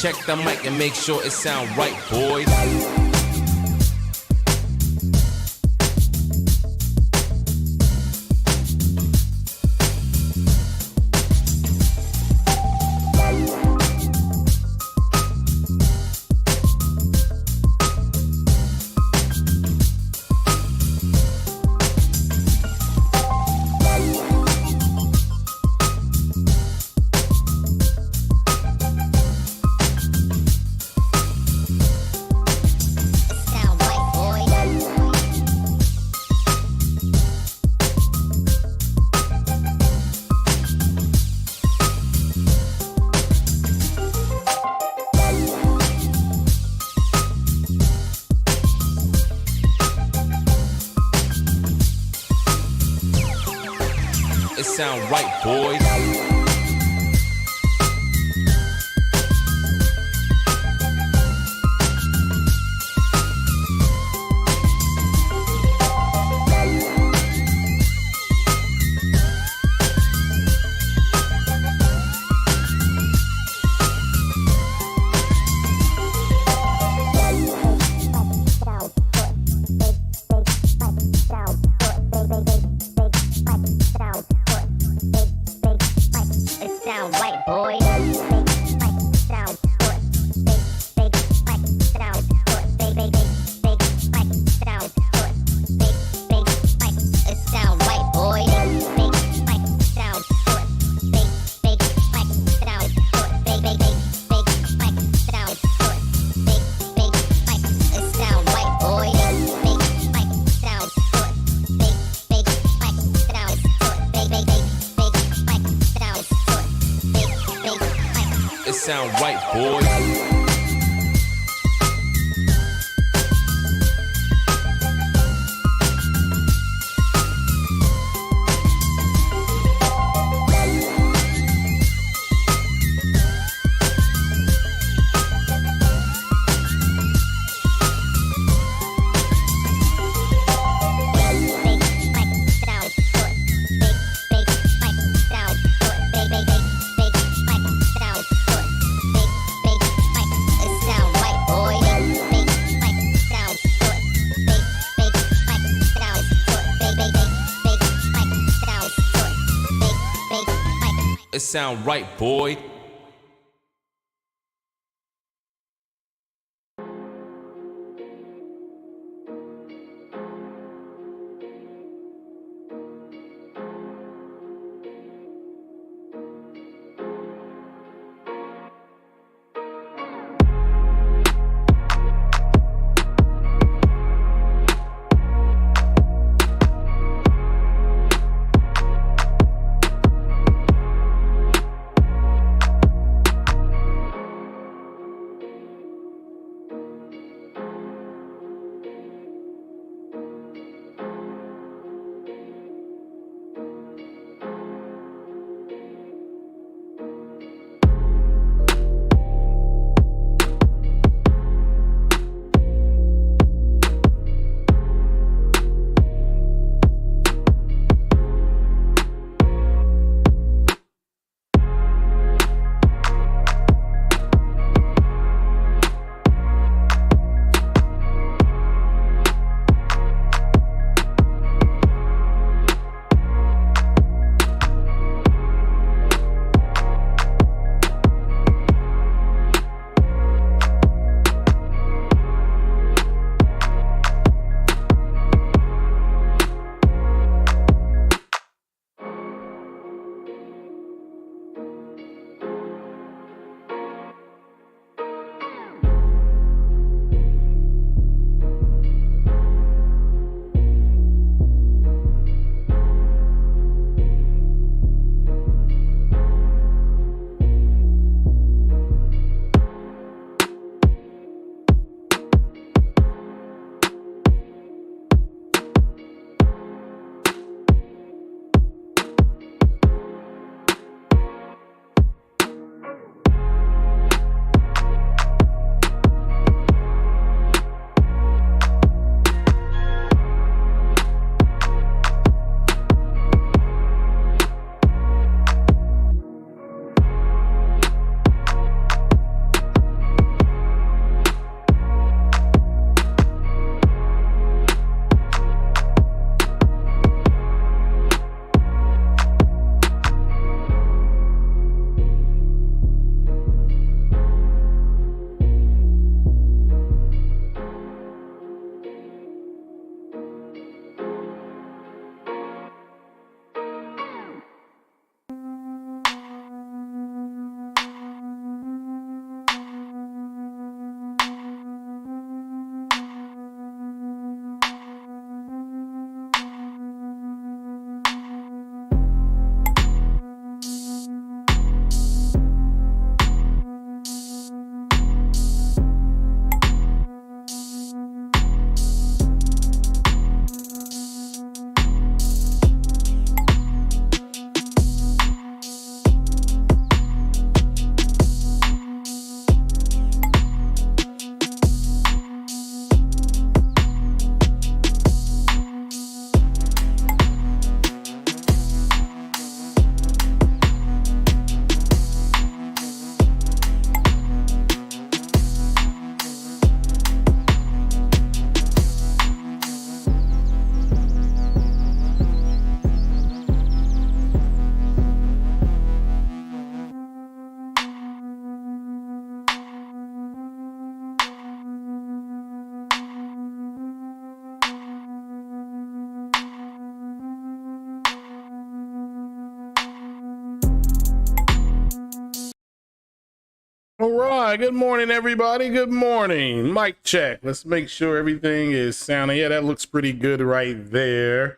Check the mic and make sure it sound right, boys. It sound right, boys. It sound right, boys. It sound right, boy. Good morning, everybody. Good morning. Mic check. Let's make sure everything is sounding. Yeah, that looks pretty good right there.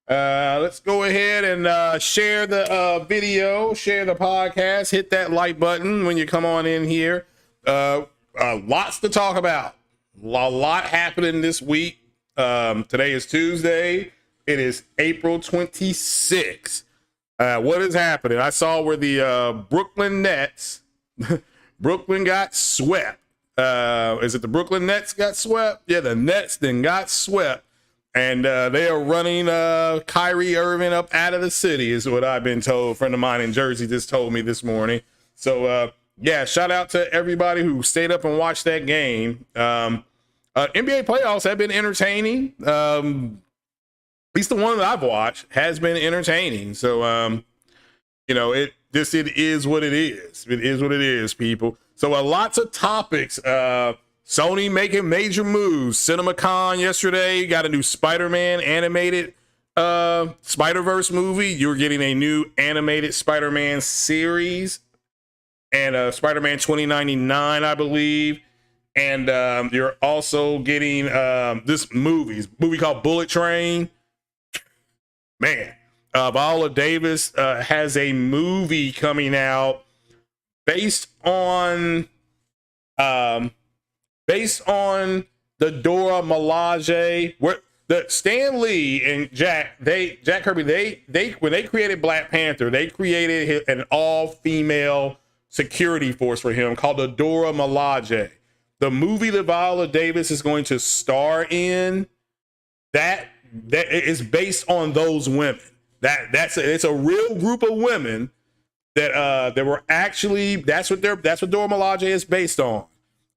Let's go ahead and share the video, share the podcast, hit that like button when you come on in here. Lots to talk about. A lot happening this week. Today is Tuesday. It is April 26th. What is happening? I saw where the Brooklyn Nets Brooklyn got swept. Is it the Brooklyn Nets got swept? Yeah, the Nets then got swept. And they are running Kyrie Irving up out of the city, is what I've been told. A friend of mine in Jersey just told me this morning. So, yeah, shout out to everybody who stayed up and watched that game. NBA playoffs have been entertaining. At least the one that I've watched has been entertaining. So, you know, it is what it is. It is what it is, people. So lots of topics. Sony making major moves. CinemaCon yesterday got a new Spider-Man animated Spider-Verse movie. You're getting a new animated Spider-Man series and Spider-Man 2099, I believe. And you're also getting this movie called Bullet Train. Man. Viola Davis has a movie coming out based on the Dora Milaje, where the Stan Lee and Jack Kirby, they when they created Black Panther, they created an all-female security force for him called the Dora Milaje. The movie that Viola Davis is going to star in, that is based on those women. It's a real group of women that were actually, that's what Dora Milaje is based on.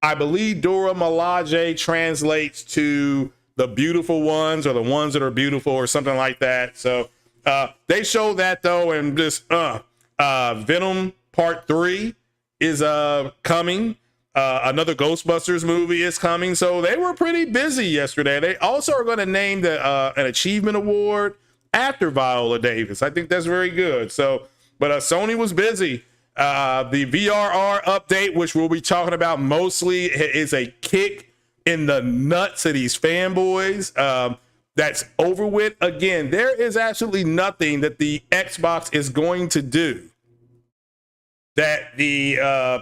I believe Dora Milaje translates to the beautiful ones or the ones that are beautiful or something like that. So they show that though, and this Venom Part 3 is coming. Another Ghostbusters movie is coming. So they were pretty busy yesterday. They also are going to name an achievement award after Viola Davis. I think that's very good. So, but Sony was busy. The VRR update, which we'll be talking about mostly, is a kick in the nuts of these fanboys. That's over with. Again, there is absolutely nothing that the Xbox is going to do that the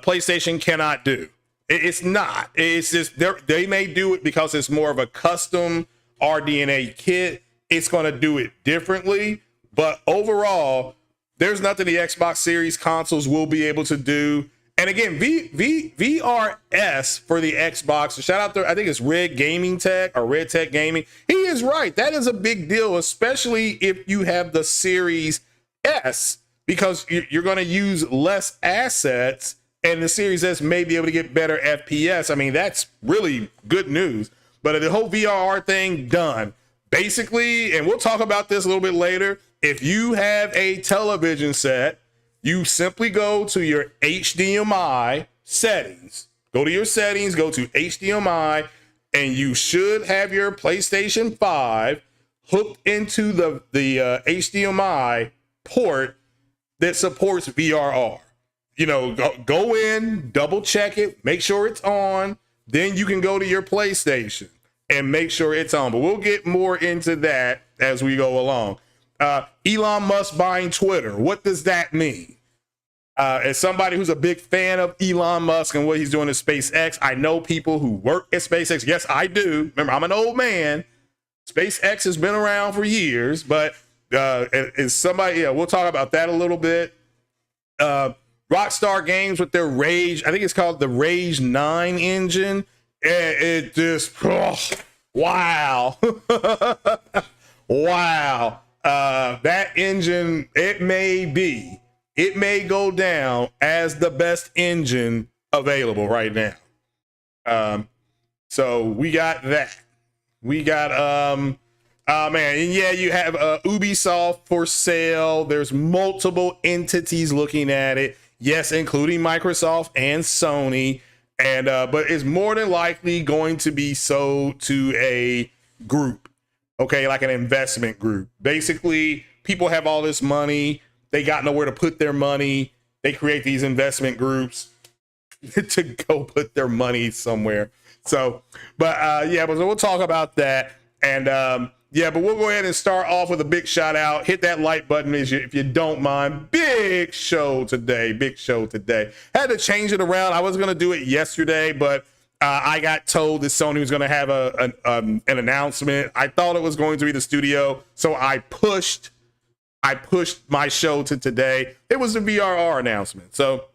PlayStation cannot do. It's not. It's just they may do it because it's more of a custom RDNA kit. It's going to do it differently, but overall, there's nothing the Xbox Series consoles will be able to do. And again, VRS for the Xbox, shout out to, I think it's Red Gaming Tech or Red Tech Gaming. He is right. That is a big deal, especially if you have the Series S, because you're going to use less assets and the Series S may be able to get better FPS. I mean, that's really good news. But the whole VRR thing done. Basically, and we'll talk about this a little bit later, if you have a television set, you simply go to your HDMI settings. Go to your settings, go to HDMI, and you should have your PlayStation 5 hooked into the HDMI port that supports VRR. You know, go in, double check it, make sure it's on, then you can go to your PlayStation and make sure it's on. But we'll get more into that as we go along. Elon Musk buying Twitter. What does that mean? As somebody who's a big fan of Elon Musk and what he's doing at SpaceX, I know people who work at SpaceX. Yes, I do. Remember, I'm an old man. SpaceX has been around for years, but is somebody, yeah, we'll talk about that a little bit. Rockstar Games with their Rage, I think it's called the Rage 9 engine. It just, wow. Wow. That engine, it may go down as the best engine available right now. So we got that. We got, man, and yeah, you have Ubisoft for sale. There's multiple entities looking at it. Yes, including Microsoft and Sony. And but it's more than likely going to be sold to a group, okay, like an investment group. Basically, people have all this money, they got nowhere to put their money, they create these investment groups. to go put their money somewhere. So, but yeah, but we'll talk about that. And yeah, but we'll go ahead and start off with a big shout out. Hit that like button if you don't mind. Big show today. Big show today. Had to change it around. I was going to do it yesterday, but I got told that Sony was going to have an announcement. I thought it was going to be the studio, so I pushed my show to today. It was the VRR announcement. So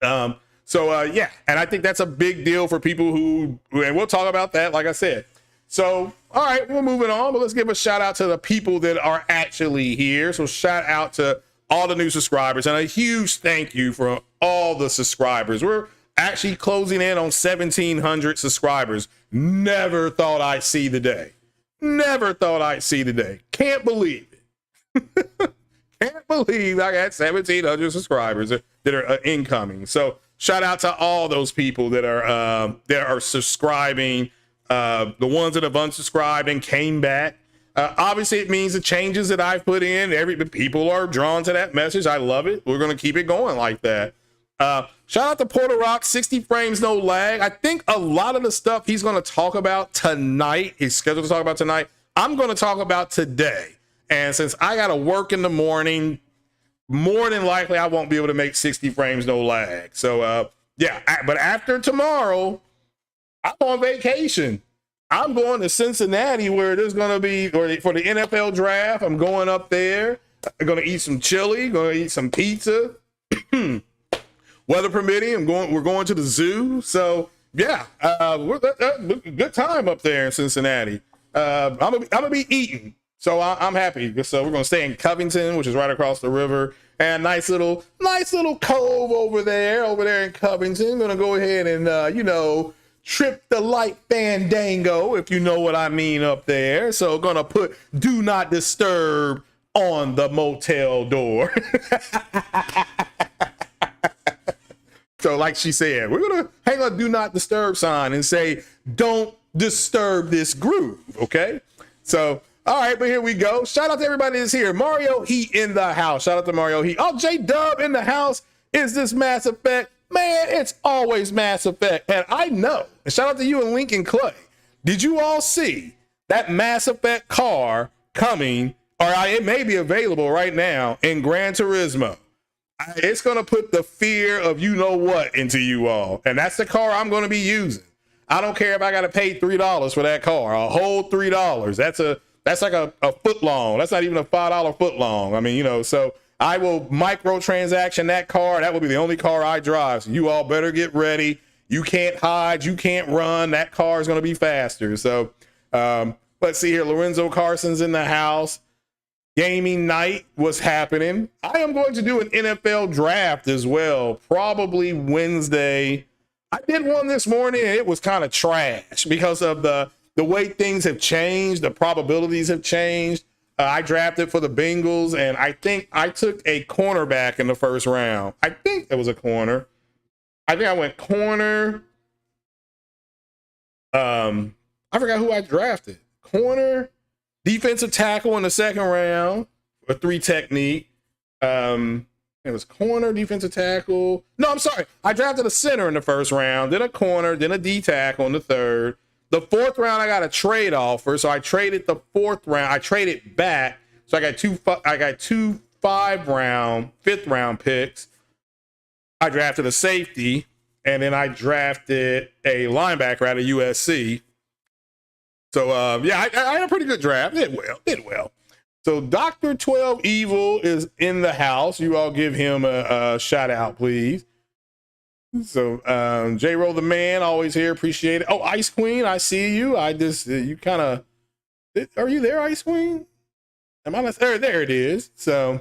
yeah, and I think that's a big deal for people who, and we'll talk about that, like I said. So, all right, we're moving on, but let's give a shout out to the people that are actually here. So shout out to all the new subscribers and a huge thank you for all the subscribers. We're actually closing in on 1,700 subscribers. Never thought I'd see the day. Never thought I'd see the day. Can't believe it. Can't believe I got 1,700 subscribers that are incoming. So shout out to all those people that are subscribing. The ones that have unsubscribed and came back. Obviously, it means the changes that I've put in, people are drawn to that message. I love it. We're going to keep it going like that. Shout out to Porter Rock, 60 frames, no lag. I think a lot of the stuff he's going to talk about tonight, he's scheduled to talk about tonight, I'm going to talk about today. And since I got to work in the morning, more than likely I won't be able to make 60 frames, no lag. So, yeah, but after tomorrow, I'm on vacation. I'm going to Cincinnati where there's going to be, for the NFL draft, I'm going up there. I'm going to eat some chili, going to eat some pizza. Weather permitting, we're going to the zoo. So yeah, good time up there in Cincinnati. I'm gonna be eating. So I'm happy. So we're going to stay in Covington, which is right across the river, and nice little cove over there in Covington. Going to go ahead and, trip the light fandango, if you know what I mean, up there. So going to put do not disturb on the motel door. So like she said, we're going to hang a do not disturb sign and say, don't disturb this groove. Okay. So, all right, but here we go. Shout out to everybody that's here. Mario Heat in the house. Shout out to Mario Heat. Oh, J Dub in the house. Is this Mass Effect? Man, it's always Mass Effect. And I know. And shout out to you and Lincoln Clay. Did you all see that Mass Effect car coming, or it may be available right now in Gran Turismo? It's going to put the fear of you know what into you all. And that's the car I'm going to be using. I don't care if I got to pay $3 for that car, a whole $3. That's like a foot long. That's not even a $5 foot long. I mean, so I will microtransaction that car. That will be the only car I drive. So you all better get ready. You can't hide. You can't run. That car is going to be faster. So let's see here. Lorenzo Carson's in the house. Gaming night was happening. I am going to do an NFL draft as well, probably Wednesday. I did one this morning and it was kind of trash because of the way things have changed. The probabilities have changed. I drafted for the Bengals, and I think I took a cornerback in the first round. I think it was a corner. I think I went corner. I forgot who I drafted. Corner, defensive tackle in the second round, a 3 technique. It was corner, defensive tackle. No, I'm sorry. I drafted a center in the first round, then a corner, then a D tackle in the third. The fourth round, I got a trade offer, so I traded the fourth round. I traded back, so I got two 5th round picks. I drafted a safety, and then I drafted a linebacker out of USC. So yeah, I had a pretty good draft. Did well. So Dr. 12 Evil is in the house. You all give him a shout out, please. So J-Roll the man, always here, appreciate it. Oh, Ice Queen, I see you. You kind of, are you there, Ice Queen? Am I not there? There it is. So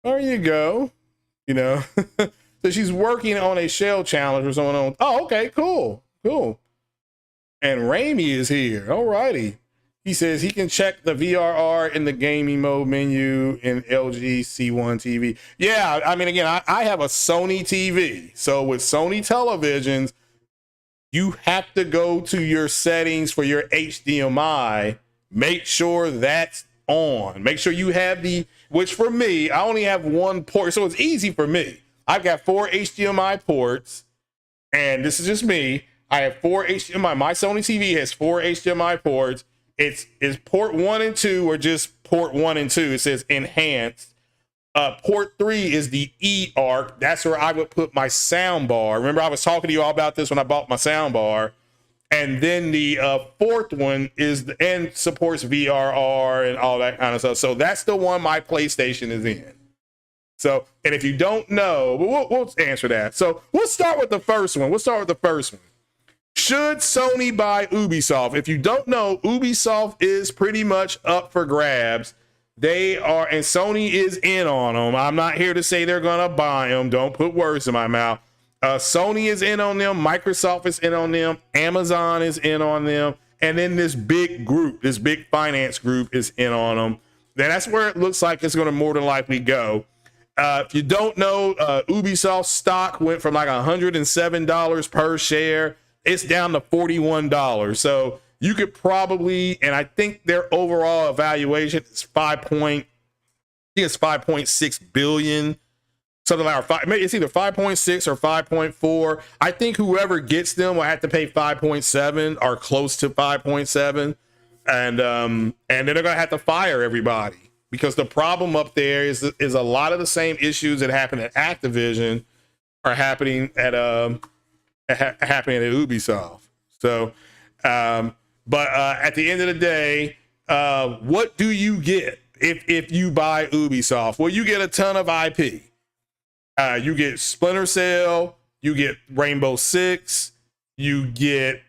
there you go. So she's working on a shell challenge or something on. Oh, okay, cool. And Ramey is here. All righty. He says he can check the VRR in the gaming mode menu in LG C1 TV. Yeah, I mean, again, I have a Sony TV. So with Sony televisions, you have to go to your settings for your HDMI. Make sure that's on. Make sure you have which for me, I only have one port. So it's easy for me. I've got 4 HDMI ports. and this is just me. I have 4 HDMI. My Sony TV has 4 HDMI ports. Is port 1 and 2 or just port 1 and 2? It says enhanced. Port 3 is the E arc. That's where I would put my sound bar. Remember, I was talking to you all about this when I bought my sound bar. And then the fourth one is and supports VRR and all that kind of stuff. So that's the one my PlayStation is in. So, and if you don't know, we'll answer that. So we'll start with the first one. Should Sony buy Ubisoft? If you don't know, Ubisoft is pretty much up for grabs. They are, and Sony is in on them. I'm not here to say they're going to buy them. Don't put words in my mouth. Sony is in on them. Microsoft is in on them. Amazon is in on them. And then this big group, this big finance group is in on them. Then that's where it looks like it's going to more than likely go. If you don't know, Ubisoft stock went from like $107 per share. It's down to $41. So you could probably, and I think their overall evaluation is 5.6 billion, something like that. It's either 5.6 or 5.4. I think whoever gets them will have to pay 5.7 or close to 5.7, and then they're gonna have to fire everybody because the problem up there is a lot of the same issues that happen at Activision are happening at Ubisoft. So, but at the end of the day, what do you get if you buy Ubisoft? Well, you get a ton of IP. You get Splinter Cell, you get Rainbow Six, you get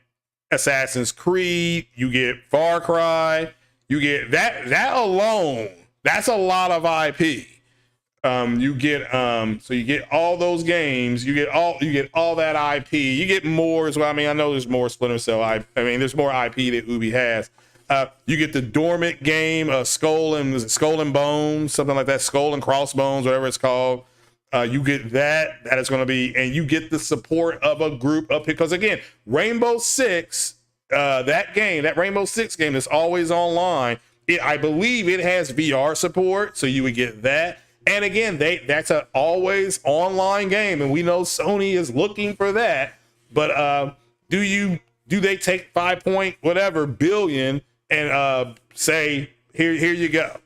Assassin's Creed, you get Far Cry, you get that alone. That's a lot of IP. You get all those games, you get all that IP, you get more as well. I mean, I know there's more Splinter Cell. There's more IP that Ubi has. You get the dormant game, Skull and Bones, something like that, Skull and Crossbones, whatever it's called. You get that is going to be, and you get the support of a group up here. Because again, Rainbow Six, that Rainbow Six game is always online. I believe it has VR support, so you would get that. And again, that's an always online game, and we know Sony is looking for that. But do they take 5 point whatever billion and say here you go?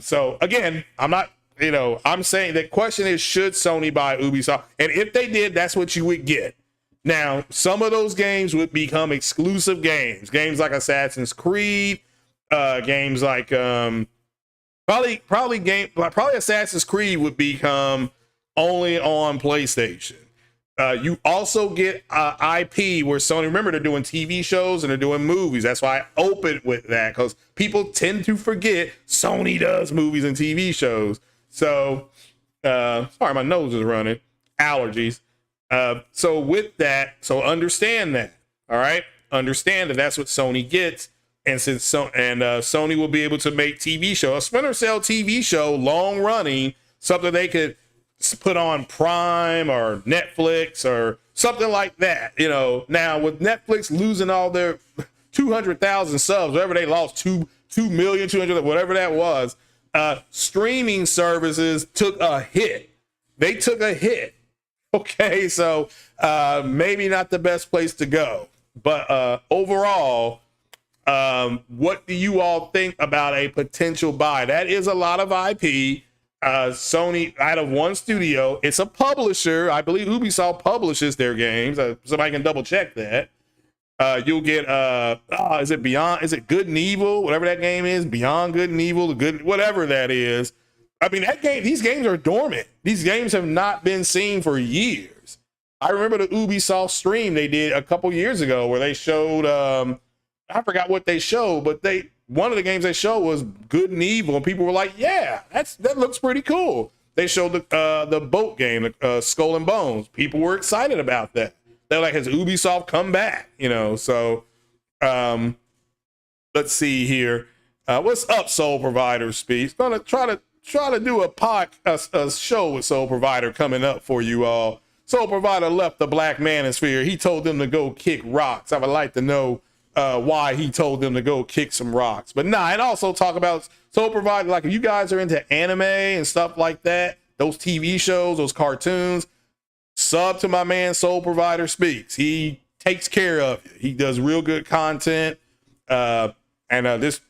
So again, I'm saying the question is, should Sony buy Ubisoft? And if they did, that's what you would get. Now, some of those games would become exclusive games like Assassin's Creed, games like probably Assassin's Creed would become only on PlayStation. You also get IP where Sony, remember, they're doing TV shows and they're doing movies. That's why I opened with that, because people tend to forget Sony does movies and TV shows. So, sorry, my nose is running. Allergies. So with that, understand that. All right, understand that that's what Sony gets, and Sony will be able to make TV show, a Splinter Cell TV show, long running, something they could put on Prime or Netflix or something like that. Now with Netflix losing all their 200,000 subs, whatever they lost, 2 million, 200, whatever that was. Streaming services took a hit. They took a hit. Okay, so maybe not the best place to go. But overall, what do you all think about a potential buy? That is a lot of IP. Sony, out of one studio, it's a publisher. I believe Ubisoft publishes their games. Somebody can double check that. You'll get is it Good and Evil, whatever that game is, Beyond Good and Evil, whatever that is. I mean, these games are dormant. These games have not been seen for years. I remember the Ubisoft stream they did a couple years ago where they showed I forgot what they showed, but one of the games they showed was Good and Evil, and people were like, yeah, that looks pretty cool. They showed the boat game, Skull and Bones. People were excited about that. They're like, has Ubisoft come back? So let's see here. What's up, Soul Provider Speaks? Gonna try to do a show with Soul Provider coming up for you all. Soul Provider left the Black Manosphere. He told them to go kick rocks. I would like to know why he told them to go kick some rocks. But and also talk about Soul Provider, like if you guys are into anime and stuff like that, those TV shows, those cartoons, sub to my man Soul Provider Speaks. He takes care of you. He does real good content. This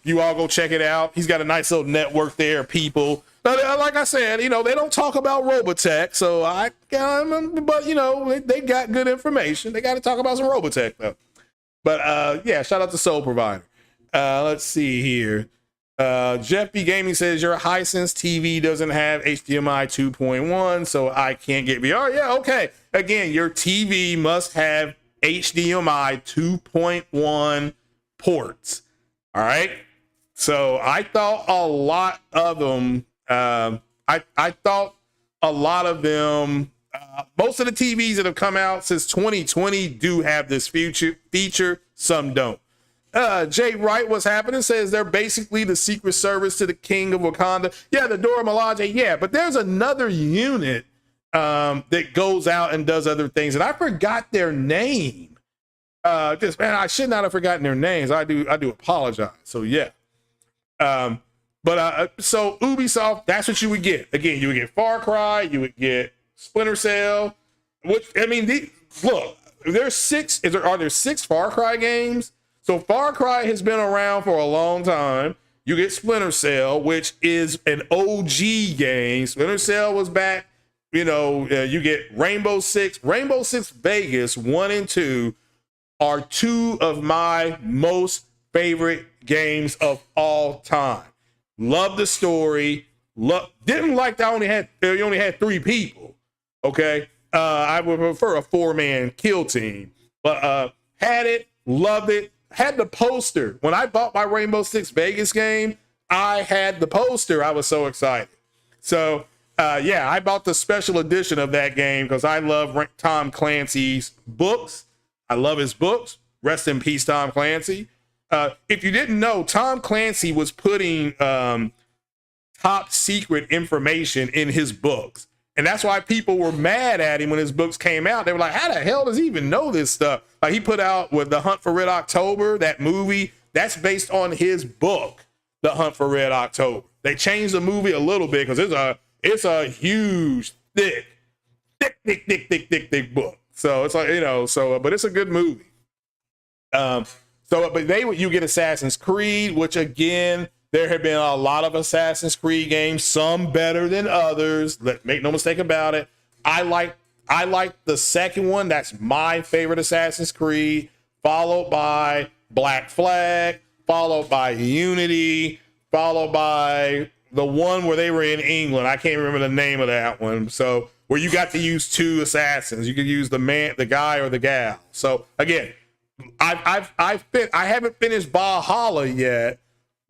you all go check it out. He's got a nice little network there of people. But like I said, they don't talk about Robotech, so but they got good information. They got to talk about some Robotech though. But shout out to Soul Provider. Let's see here. Jeff B Gaming says your Hisense TV doesn't have HDMI 2.1, so I can't get VR. Yeah, okay. Again, your TV must have HDMI 2.1 ports. All right. So I thought a lot of them. I thought a lot of them. Most of the TVs that have come out since 2020 do have this feature. Some don't. Jay Wright, what's happening? Says they're basically the Secret Service to the King of Wakanda. Yeah, the Dora Milaje. Yeah, but there's another unit that goes out and does other things, and I forgot their name. I should not have forgotten their names. I do apologize. So yeah. So Ubisoft, that's what you would get. Again, you would get Far Cry, you would get Splinter Cell. Which look, are there 6 Far Cry games? So Far Cry has been around for a long time. You get Splinter Cell, which is an OG game. Splinter Cell was back. You get Rainbow Six Vegas 1 and 2 are 2 of my most favorite games of all time. Love the story. Didn't like that you only had 3 people. Okay. I would prefer a 4-man kill team, but had it, loved it, had the poster. When I bought my Rainbow Six Vegas game, I had the poster. I was so excited. So I bought the special edition of that game because I love Tom Clancy's books. I love his books. Rest in peace, Tom Clancy. If you didn't know, Tom Clancy was putting top secret information in his books. And that's why people were mad at him when his books came out. They were like, how the hell does he even know this stuff? Like he put out with The Hunt for Red October, that movie, that's based on his book, The Hunt for Red October. They changed the movie a little bit because it's a huge, thick book. So it's like, but it's a good movie. You get Assassin's Creed, which again, there have been a lot of Assassin's Creed games, some better than others. Make no mistake about it. I like the second one. That's my favorite Assassin's Creed, followed by Black Flag, followed by Unity, followed by the one where they were in England. I can't remember the name of that one. So where you got to use 2 assassins. You could use the guy or the gal. So again, I haven't finished Valhalla yet.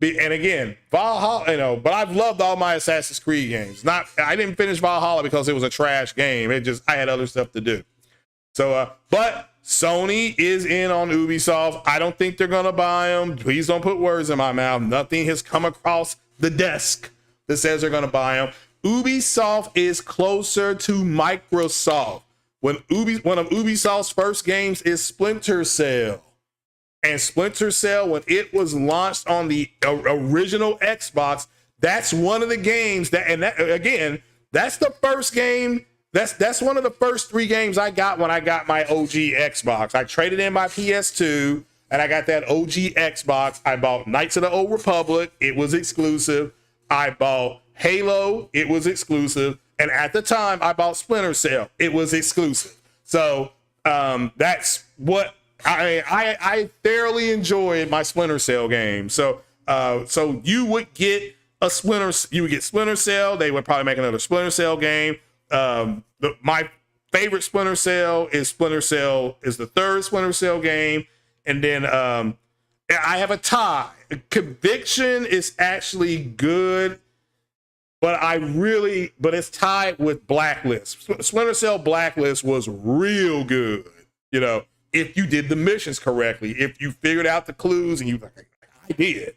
And again, Valhalla, but I've loved all my Assassin's Creed games. I didn't finish Valhalla because it was a trash game. I had other stuff to do. So, but Sony is in on Ubisoft. I don't think they're going to buy them. Please don't put words in my mouth. Nothing has come across the desk that says they're going to buy them. Ubisoft is closer to Microsoft. One of Ubisoft's first games is Splinter Cell. And Splinter Cell, when it was launched on the original Xbox, that's one of the games that's the first game. That's one of the first 3 games I got when I got my OG Xbox. I traded in my PS2 and I got that OG Xbox. I bought Knights of the Old Republic. It was exclusive. I bought Halo. It was exclusive. And at the time, I bought Splinter Cell. It was exclusive. So that's what I thoroughly enjoyed my Splinter Cell game. So you would get Splinter Cell. They would probably make another Splinter Cell game. My favorite Splinter Cell is the third Splinter Cell game. And then I have a tie. Conviction is actually good, but it's tied with Blacklist. Splinter Cell Blacklist was real good. If you did the missions correctly, if you figured out the clues and you like, I did.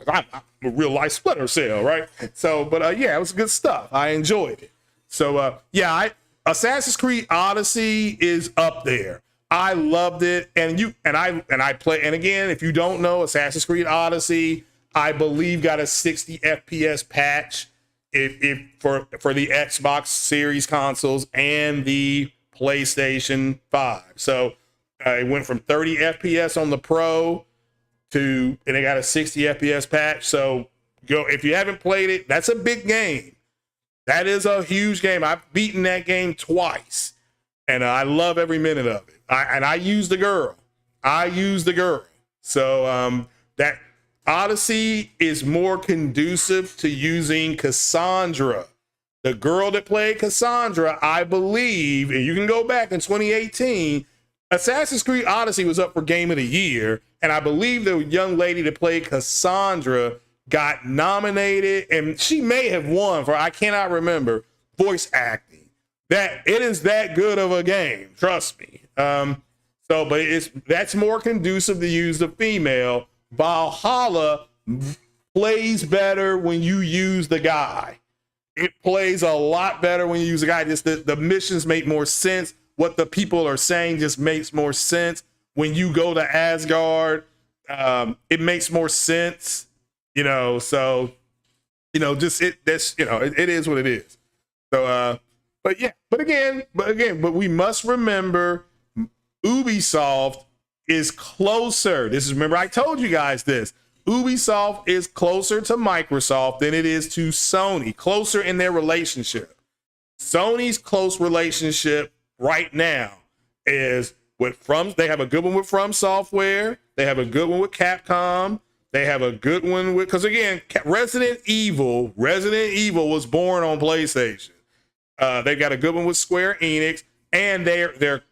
I'm a real life Splinter Cell, right? So, but it was good stuff. I enjoyed it. So, Assassin's Creed Odyssey is up there. I loved it, and I play. And again, if you don't know, Assassin's Creed Odyssey, I believe got a 60 FPS patch. if for the Xbox Series consoles and the PlayStation 5. So it went from 30 FPS on the Pro and they got a 60 FPS patch. So go, if you haven't played it, that's a big game. That is a huge game. I've beaten that game twice, and I love every minute of it. I use the girl. So that Odyssey is more conducive to using Cassandra. The girl that played Cassandra, I believe, and you can go back in 2018, Assassin's Creed Odyssey was up for Game of the Year, and I believe the young lady that played Cassandra got nominated, and she may have won for, I cannot remember, voice acting. That it is that good of a game, trust me. But that's more conducive to use the female. Valhalla plays better when you use the guy. It plays a lot better when you use a guy. Just the missions make more sense. What the people are saying just makes more sense. When you go to Asgard, it makes more sense. So it is what it is. So but we must remember Ubisoft is closer. Remember, I told you guys this. Ubisoft is closer to Microsoft than it is to Sony, closer in their relationship. Sony's close relationship right now is they have a good one with From Software. They have a good one with Capcom. They have a good one because again, Resident Evil was born on PlayStation. They've got a good one with Square Enix, and they're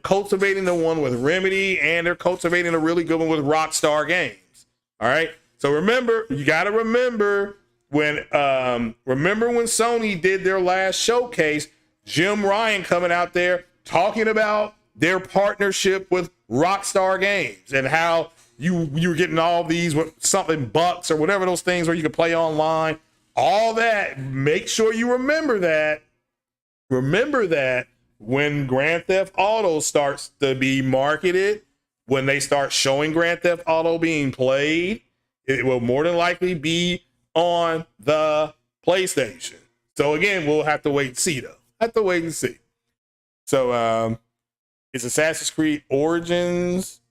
cultivating the one with Remedy, and they're cultivating a really good one with Rockstar Games. All right. So you got to remember when Sony did their last showcase, Jim Ryan coming out there talking about their partnership with Rockstar Games and how you were getting all these something bucks or whatever those things where you can play online. All that. Make sure you remember that. Remember that when Grand Theft Auto starts to be marketed, when they start showing Grand Theft Auto being played, it will more than likely be on the PlayStation. So again, we'll have to wait and see though. So is Assassin's Creed Origins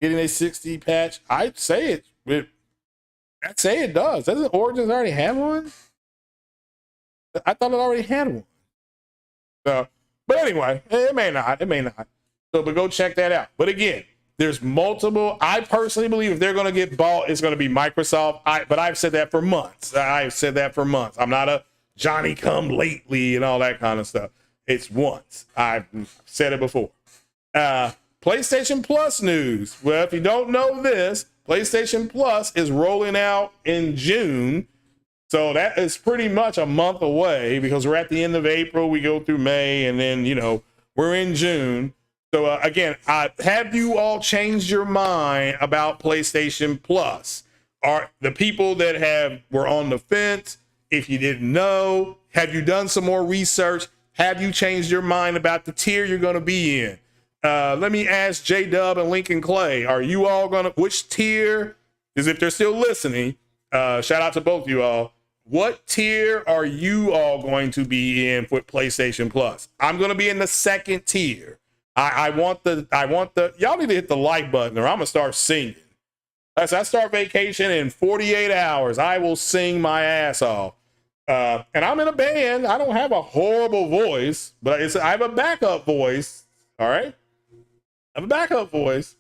getting a 60 patch? I'd say it does. Doesn't Origins already have one? I thought it already had one. So, but anyway, it may not. So, but go check that out. But again, there's multiple. I personally believe if they're going to get bought, it's going to be Microsoft. But I've said that for months. I'm not a Johnny come lately and all that kind of stuff. It's once. I've said it before. PlayStation Plus news. Well, if you don't know this, PlayStation Plus is rolling out in June. So that is pretty much a month away because we're at the end of April. We go through May and then, we're in June. So again, have you all changed your mind about PlayStation Plus? Are the people that were on the fence? If you didn't know, have you done some more research? Have you changed your mind about the tier you're going to be in? Let me ask J-Dub and Lincoln Clay. Are you all which tier? Because if they're still listening, shout out to both of you all. What tier are you all going to be in with PlayStation Plus? I'm going to be in the second tier. I want the y'all need to hit the like button or I'm gonna start singing. As I start vacation in 48 hours, I will sing my ass off. And I'm in a band. I don't have a horrible voice, but I have a backup voice. All right. I have a backup voice.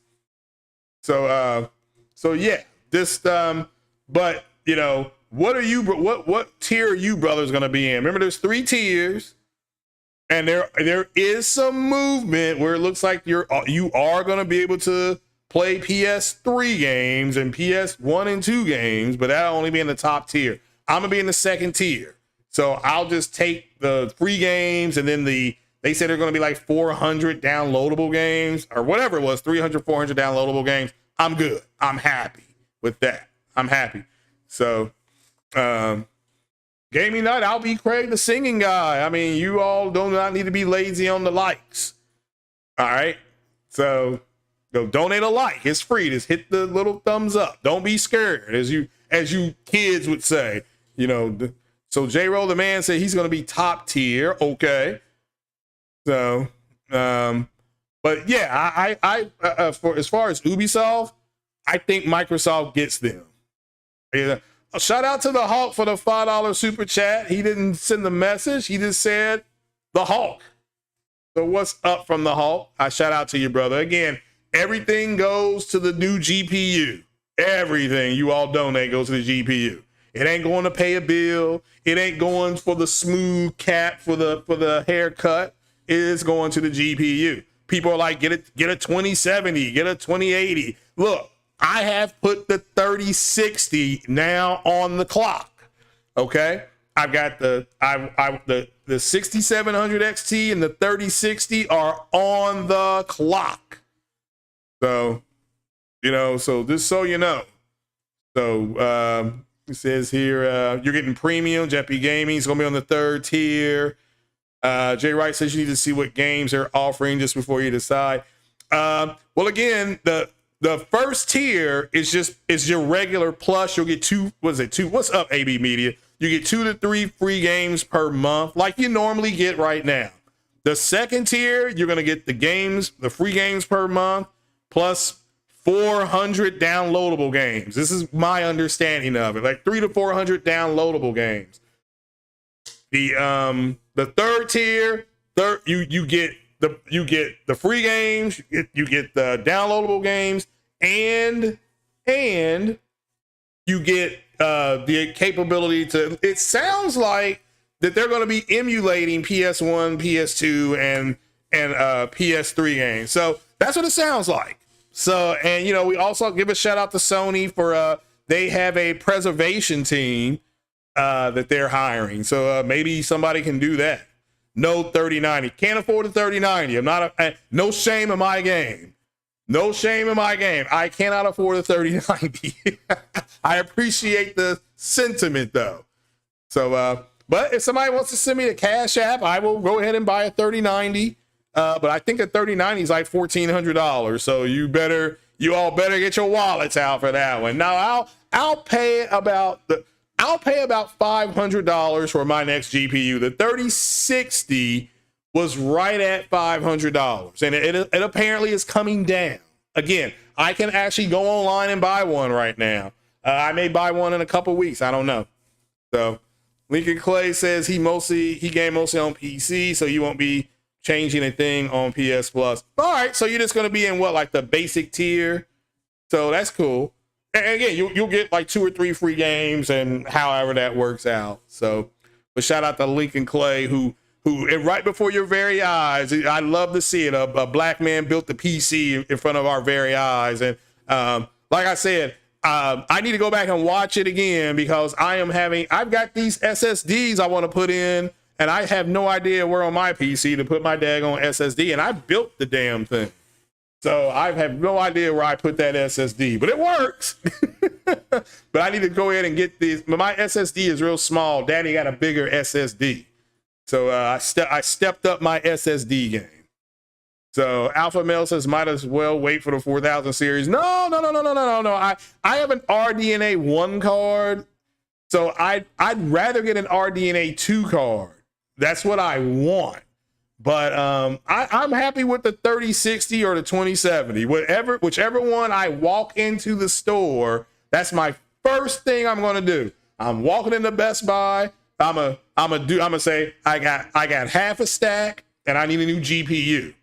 So yeah, but what tier are you brothers going to be in? Remember there's 3 tiers. And there is some movement where it looks like you are going to be able to play PS3 games and PS1 and 2 games, but that'll only be in the top tier. I'm going to be in the second tier. So I'll just take the free games and then they said they're going to be like 400 downloadable games or whatever it was, 300, 400 downloadable games. I'm good. I'm happy with that. I'm happy. So, Gaming Night, I'll be Craig the singing guy. I mean, you all do not need to be lazy on the likes. All right. So go donate a like. It's free. Just hit the little thumbs up. Don't be scared, as you kids would say. So J-Roll the man said he's going to be top tier. Okay. So, but yeah, for as far as Ubisoft, I think Microsoft gets them. Yeah. Shout out to the Hulk for the $5 super chat. He didn't send the message. He just said the Hulk. So what's up from the Hulk? I shout out to you, brother. Again, everything goes to the new GPU. Everything you all donate goes to the GPU. It ain't going to pay a bill. It ain't going for the smooth cap for the haircut. It is going to the GPU. People are like, get a 2070, get a 2080. Look, I have put the 3060 now on the clock. Okay, I've got the 6700 XT and the 3060 are on the clock. So, so just so you know. So it says here, you're getting premium. Jeppy Gaming is going to be on the 3rd tier. Jay Wright says you need to see what games they're offering just before you decide. Well, again, the first tier is your regular plus. You'll get two. What's up, AB Media? You get 2 to 3 free games per month, like you normally get right now. The second tier, you're going to get the free games per month, plus 400 downloadable games. This is my understanding of it, like 300 to 400 downloadable games. The third tier, you get the free games, you get the downloadable games, and you get the capability to. It sounds like that they're going to be emulating PS1, PS2, and PS3 games. So that's what it sounds like. So, and we also give a shout out to Sony for they have a preservation team that they're hiring. So maybe somebody can do that. No 3090. Can't afford a 3090. I'm not no shame in my game. No shame in my game. I cannot afford a 3090. I appreciate the sentiment though. So but if somebody wants to send me a Cash App, I will go ahead and buy a 3090. But I think a 3090 is like $1,400. So you all better get your wallets out for that one. Now I'll pay about $500 for my next GPU. The 3060 was right at $500, and it apparently is coming down. Again, I can actually go online and buy one right now. I may buy one in a couple weeks. I don't know. So Lincoln Clay says he game mostly on PC, so you won't be changing a thing on PS Plus. All right, so you're just going to be in like the basic tier. So that's cool. And again, you'll get like 2 or 3 free games and however that works out. So, but shout out to Lincoln Clay who right before your very eyes, I love to see it. A black man built the PC in front of our very eyes. And like I said, I need to go back and watch it again because I've got these SSDs I want to put in, and I have no idea where on my PC to put my daggone SSD, and I built the damn thing. So I have no idea where I put that SSD, but it works. But I need to go ahead and get these. But my SSD is real small. Daddy got a bigger SSD. So I stepped up my SSD game. So Alpha Male says, might as well wait for the 4000 series. No. I have an RDNA 1 card. So I'd rather get an RDNA 2 card. That's what I want. But I'm happy with the 3060 or the 2070. Whichever one I walk into the store, that's my first thing I'm going to do. I'm walking into Best Buy. I'm gonna say I got half a stack and I need a new GPU.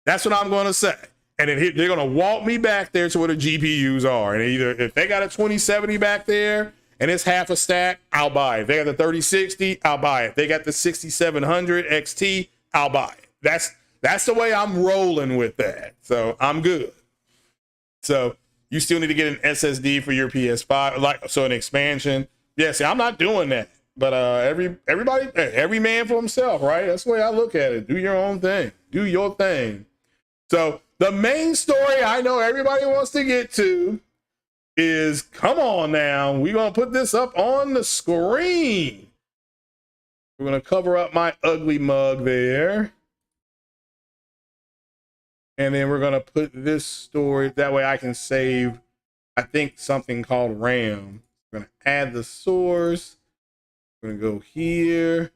That's what I'm going to say. And then they're going to walk me back there to where the GPUs are. And either if they got a 2070 back there and it's half a stack, I'll buy it. If they got the 3060, I'll buy it. If they got the 6700 XT, I'll buy it. That's the way I'm rolling with that. So I'm good. So you still need to get an SSD for your PS5, so an expansion. Yeah, see, I'm not doing that. But every man for himself, right? That's the way I look at it. Do your own thing. Do your thing. So the main story I know everybody wants to get to is, come on now, we're going to put this up on the screen. We're going to cover up my ugly mug there. And then we're going to put this story, that way I can save, I think, something called RAM. We're going to add the source. We're gonna go here.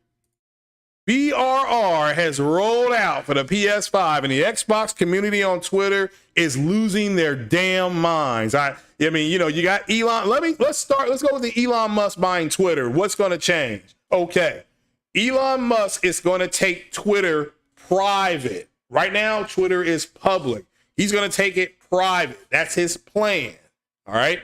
VRR has rolled out for the PS5, and the Xbox community on Twitter is losing their damn minds. I mean, you know, you got Elon. Let's go with the Elon Musk buying Twitter. What's going to change? Okay, Elon Musk is going to take Twitter private. Right now, Twitter is public. He's going to take it private. That's his plan. All right.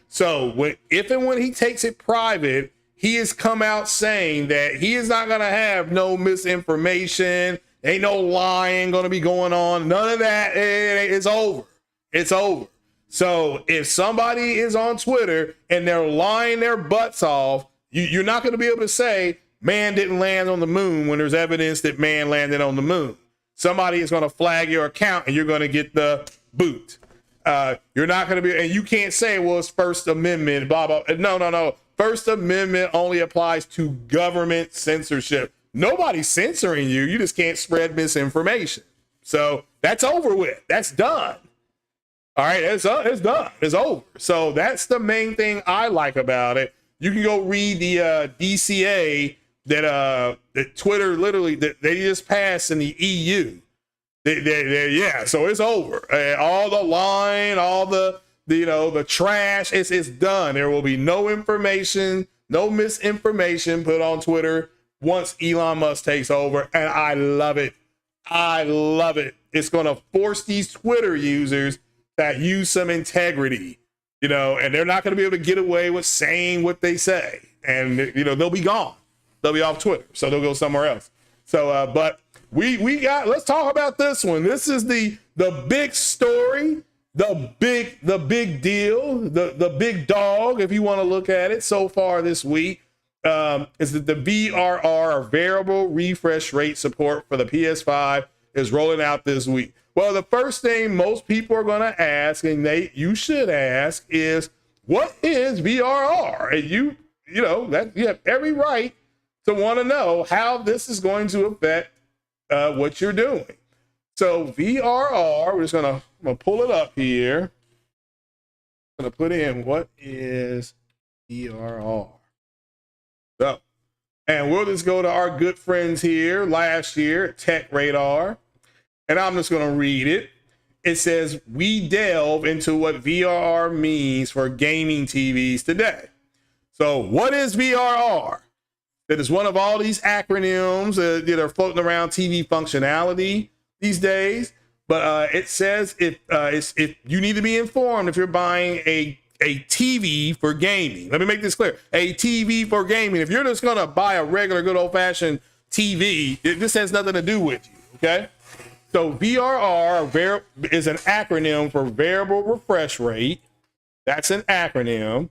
So if and when he takes it private, he has come out saying that he is not going to have no misinformation. Ain't no lying going to be going on. None of that. It's over. It's over. So if somebody is on Twitter and they're lying their butts off, you're not going to be able to say man didn't land on the moon when there's evidence that man landed on the moon. Somebody is going to flag your account and you're going to get the boot. You're not going to be, and you can't say, well, it's First Amendment, blah, blah. No. First Amendment only applies to government censorship. Nobody's censoring you. You just can't spread misinformation. So that's over with. That's done. All right, it's done. It's over. So that's the main thing I like about it. You can go read the DCA that Twitter literally that they just passed in the EU. Yeah, so it's over. All the lying, all the trash, it's done. There will be no information, no misinformation put on Twitter once Elon Musk takes over, and I love it. I love it. It's going to force these Twitter users that use some integrity, and they're not going to be able to get away with saying what they say, and they'll be gone. They'll be off Twitter, so they'll go somewhere else. So, but let's talk about this one. This is the big story. The big deal, the big dog, if you want to look at it so far this week, is that the VRR, or variable refresh rate support for the PS5, is rolling out this week. Well, the first thing most people are going to ask, and you should ask, is what is VRR? And you have every right to want to know how this is going to affect what you're doing. So VRR, we're just I'm gonna pull it up here. I'm gonna put in what is VRR. So, and we'll just go to our good friends here last year, Tech Radar, and I'm just gonna read it. It says, we delve into what VRR means for gaming TVs today. So what is VRR? That is one of all these acronyms that are floating around TV functionality these days, but it says if you need to be informed if you're buying a TV for gaming. Let me make this clear: a TV for gaming. If you're just gonna buy a regular good old fashioned TV, this has nothing to do with you. Okay, so VRR is an acronym for variable refresh rate. That's an acronym.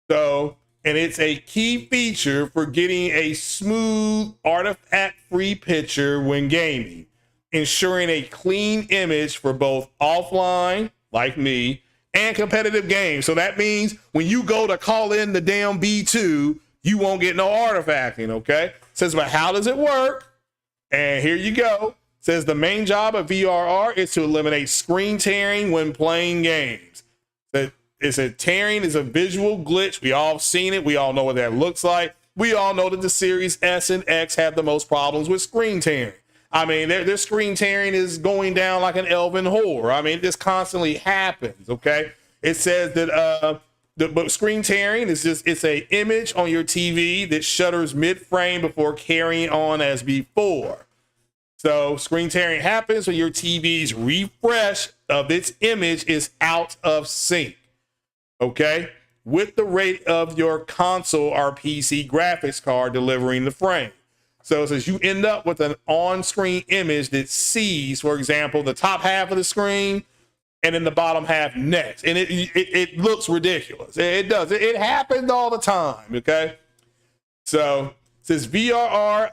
So, and it's a key feature for getting a smooth, artifact-free picture when gaming, ensuring a clean image for both offline, like me, and competitive games. So that means when you go to call in the damn B2, you won't get no artifacting, okay? Says, but how does it work? And here you go. Says the main job of VRR is to eliminate screen tearing when playing games. Tearing is a visual glitch. We all seen it. We all know what that looks like. We all know that the Series S and X have the most problems with screen tearing. I mean, their screen tearing is going down like an elven whore. I mean, this constantly happens, okay? It says that but screen tearing is it's a image on your TV that shutters mid-frame before carrying on as before. So screen tearing happens when your TV's refresh of its image is out of sync, okay? With the rate of your console or PC graphics card delivering the frame. So it says you end up with an on-screen image that sees, for example, the top half of the screen and then the bottom half next. And it looks ridiculous. It does. It happens all the time, okay? So it says VRR,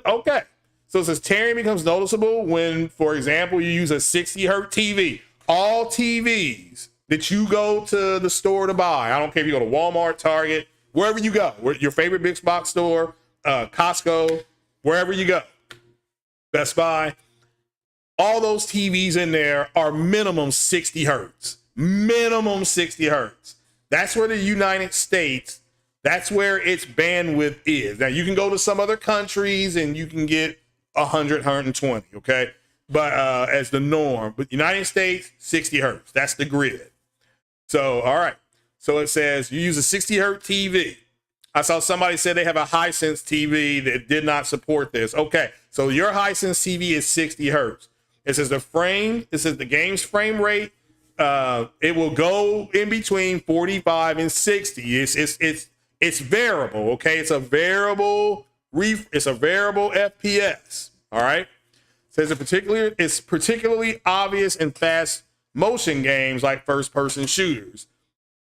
okay. So it says tearing becomes noticeable when, for example, you use a 60 hertz TV. All TVs that you go to the store to buy, I don't care if you go to Walmart, Target, wherever you go, your favorite big box store, Costco, wherever you go, Best Buy, all those TVs in there are minimum 60 hertz. Minimum 60 hertz. That's where the United States That's where its bandwidth is. Now you can go to some other countries and you can get 100, 120, okay? But as the norm, but United States, 60 hertz. That's the grid. So, all right. So it says you use a 60 hertz TV. I saw somebody say they have a Hisense TV that did not support this. Okay, so your Hisense TV is 60 hertz. It says the game's frame rate. It will go in between 45 and 60. It's variable. Okay, it's a variable FPS. All right. It says it's particularly obvious in fast motion games like first-person shooters.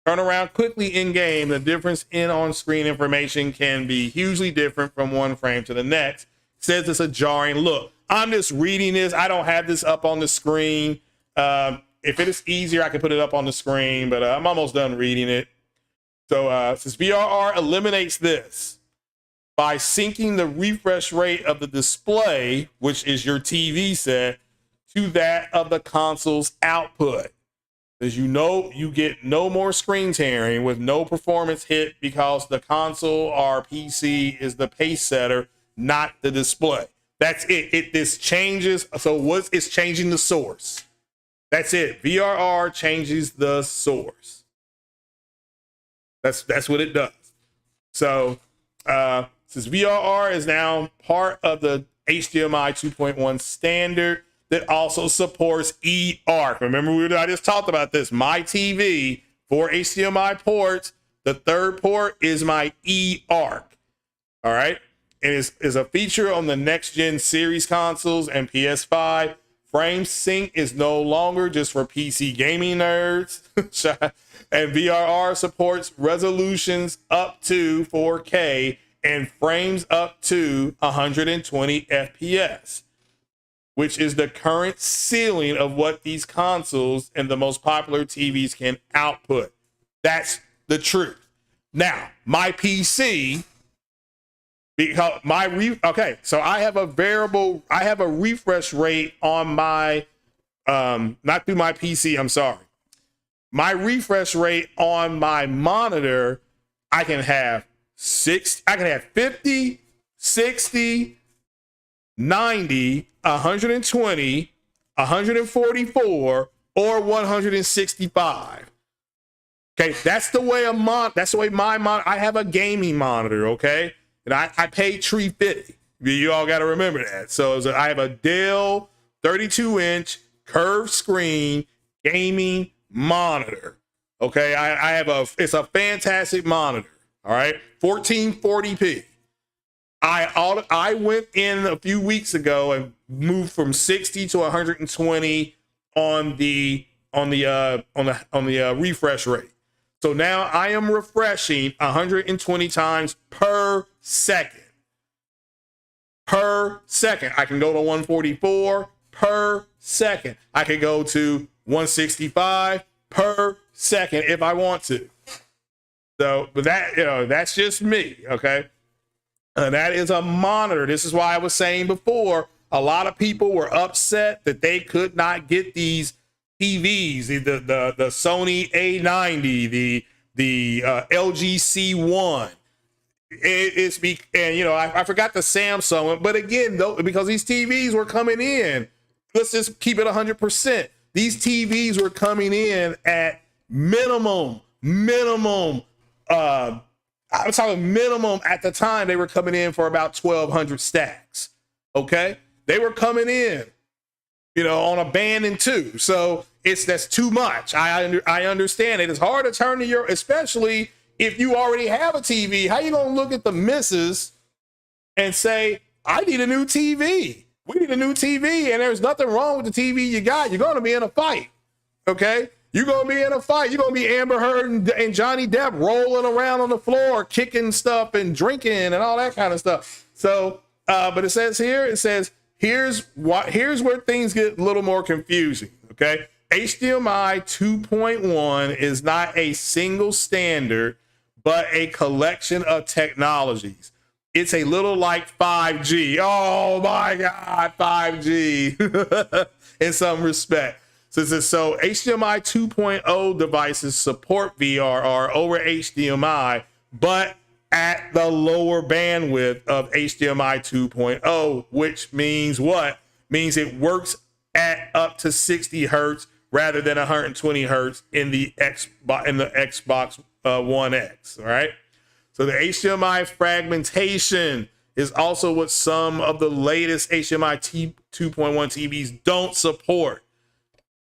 Turn around quickly in game. The difference in on-screen information can be hugely different from one frame to the next. It says it's a jarring look. I'm just reading this. I don't have this up on the screen. If it is easier, I can put it up on the screen, but I'm almost done reading it. So since VRR eliminates this by syncing the refresh rate of the display, which is your TV set, to that of the console's output. As you know, you get no more screen tearing with no performance hit because the console or PC is the pace setter, not the display. That's it. This changes. So it's changing the source. That's it. VRR changes the source. That's what it does. So since VRR is now part of the HDMI 2.1 standard, that also supports eARC. Remember, I just talked about this. My TV for HDMI ports, the third port is my eARC. All right. And is a feature on the next gen series consoles and PS5. Frame sync is no longer just for PC gaming nerds. And VRR supports resolutions up to 4K and frames up to 120 FPS. Which is the current ceiling of what these consoles and the most popular TVs can output. That's the truth. Now, my PC, because so I have a refresh rate on my, not through my PC, I'm sorry. My refresh rate on my monitor, I can have 50, 60, 90, 120, 144, or 165. Okay, that's the way my monitor. I have a gaming monitor, okay? And I pay $350. You all got to remember that. So I have a Dell 32-inch curved screen gaming monitor. Okay, it's a fantastic monitor. All right, 1440p. I went in a few weeks ago and moved from 60 to 120 on the refresh rate. So now I am refreshing 120 times per second. Per second. I can go to 144 per second. I can go to 165 per second if I want to. So, but that's just me, okay? And that is a monitor. This is why I was saying before, a lot of people were upset that they could not get these TVs, the Sony A90, the LG C1. I forgot the Samsung one, but again, though, because these TVs were coming in, let's just keep it 100%. These TVs were coming in at minimum. I'm talking minimum at the time. They were coming in for about 1,200 stacks. Okay, they were coming in, on a band and two. So that's too much. I understand it. It's hard to turn to especially if you already have a TV. How you gonna look at the missus and say, I need a new TV? We need a new TV, and there's nothing wrong with the TV you got. You're gonna be in a fight. Okay. You're going to be in a fight. You're going to be Amber Heard and Johnny Depp rolling around on the floor, kicking stuff and drinking and all that kind of stuff. So, but it says here's where things get a little more confusing. Okay. HDMI 2.1 is not a single standard, but a collection of technologies. It's a little like 5G. Oh my God, 5G in some respect. So HDMI 2.0 devices support VRR over HDMI, but at the lower bandwidth of HDMI 2.0, which means what? Means it works at up to 60 hertz rather than 120 hertz in the Xbox One X. All right. So the HDMI fragmentation is also what some of the latest HDMI 2.1 TVs don't support.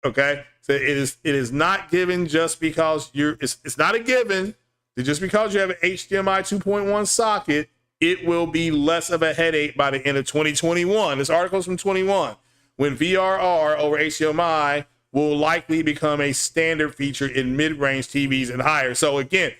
Okay, so it is not given just because it's not a given that just because you have an HDMI 2.1 socket, it will be less of a headache by the end of 2021. This article is from 21, when VRR over HDMI will likely become a standard feature in mid-range TVs and higher. So again,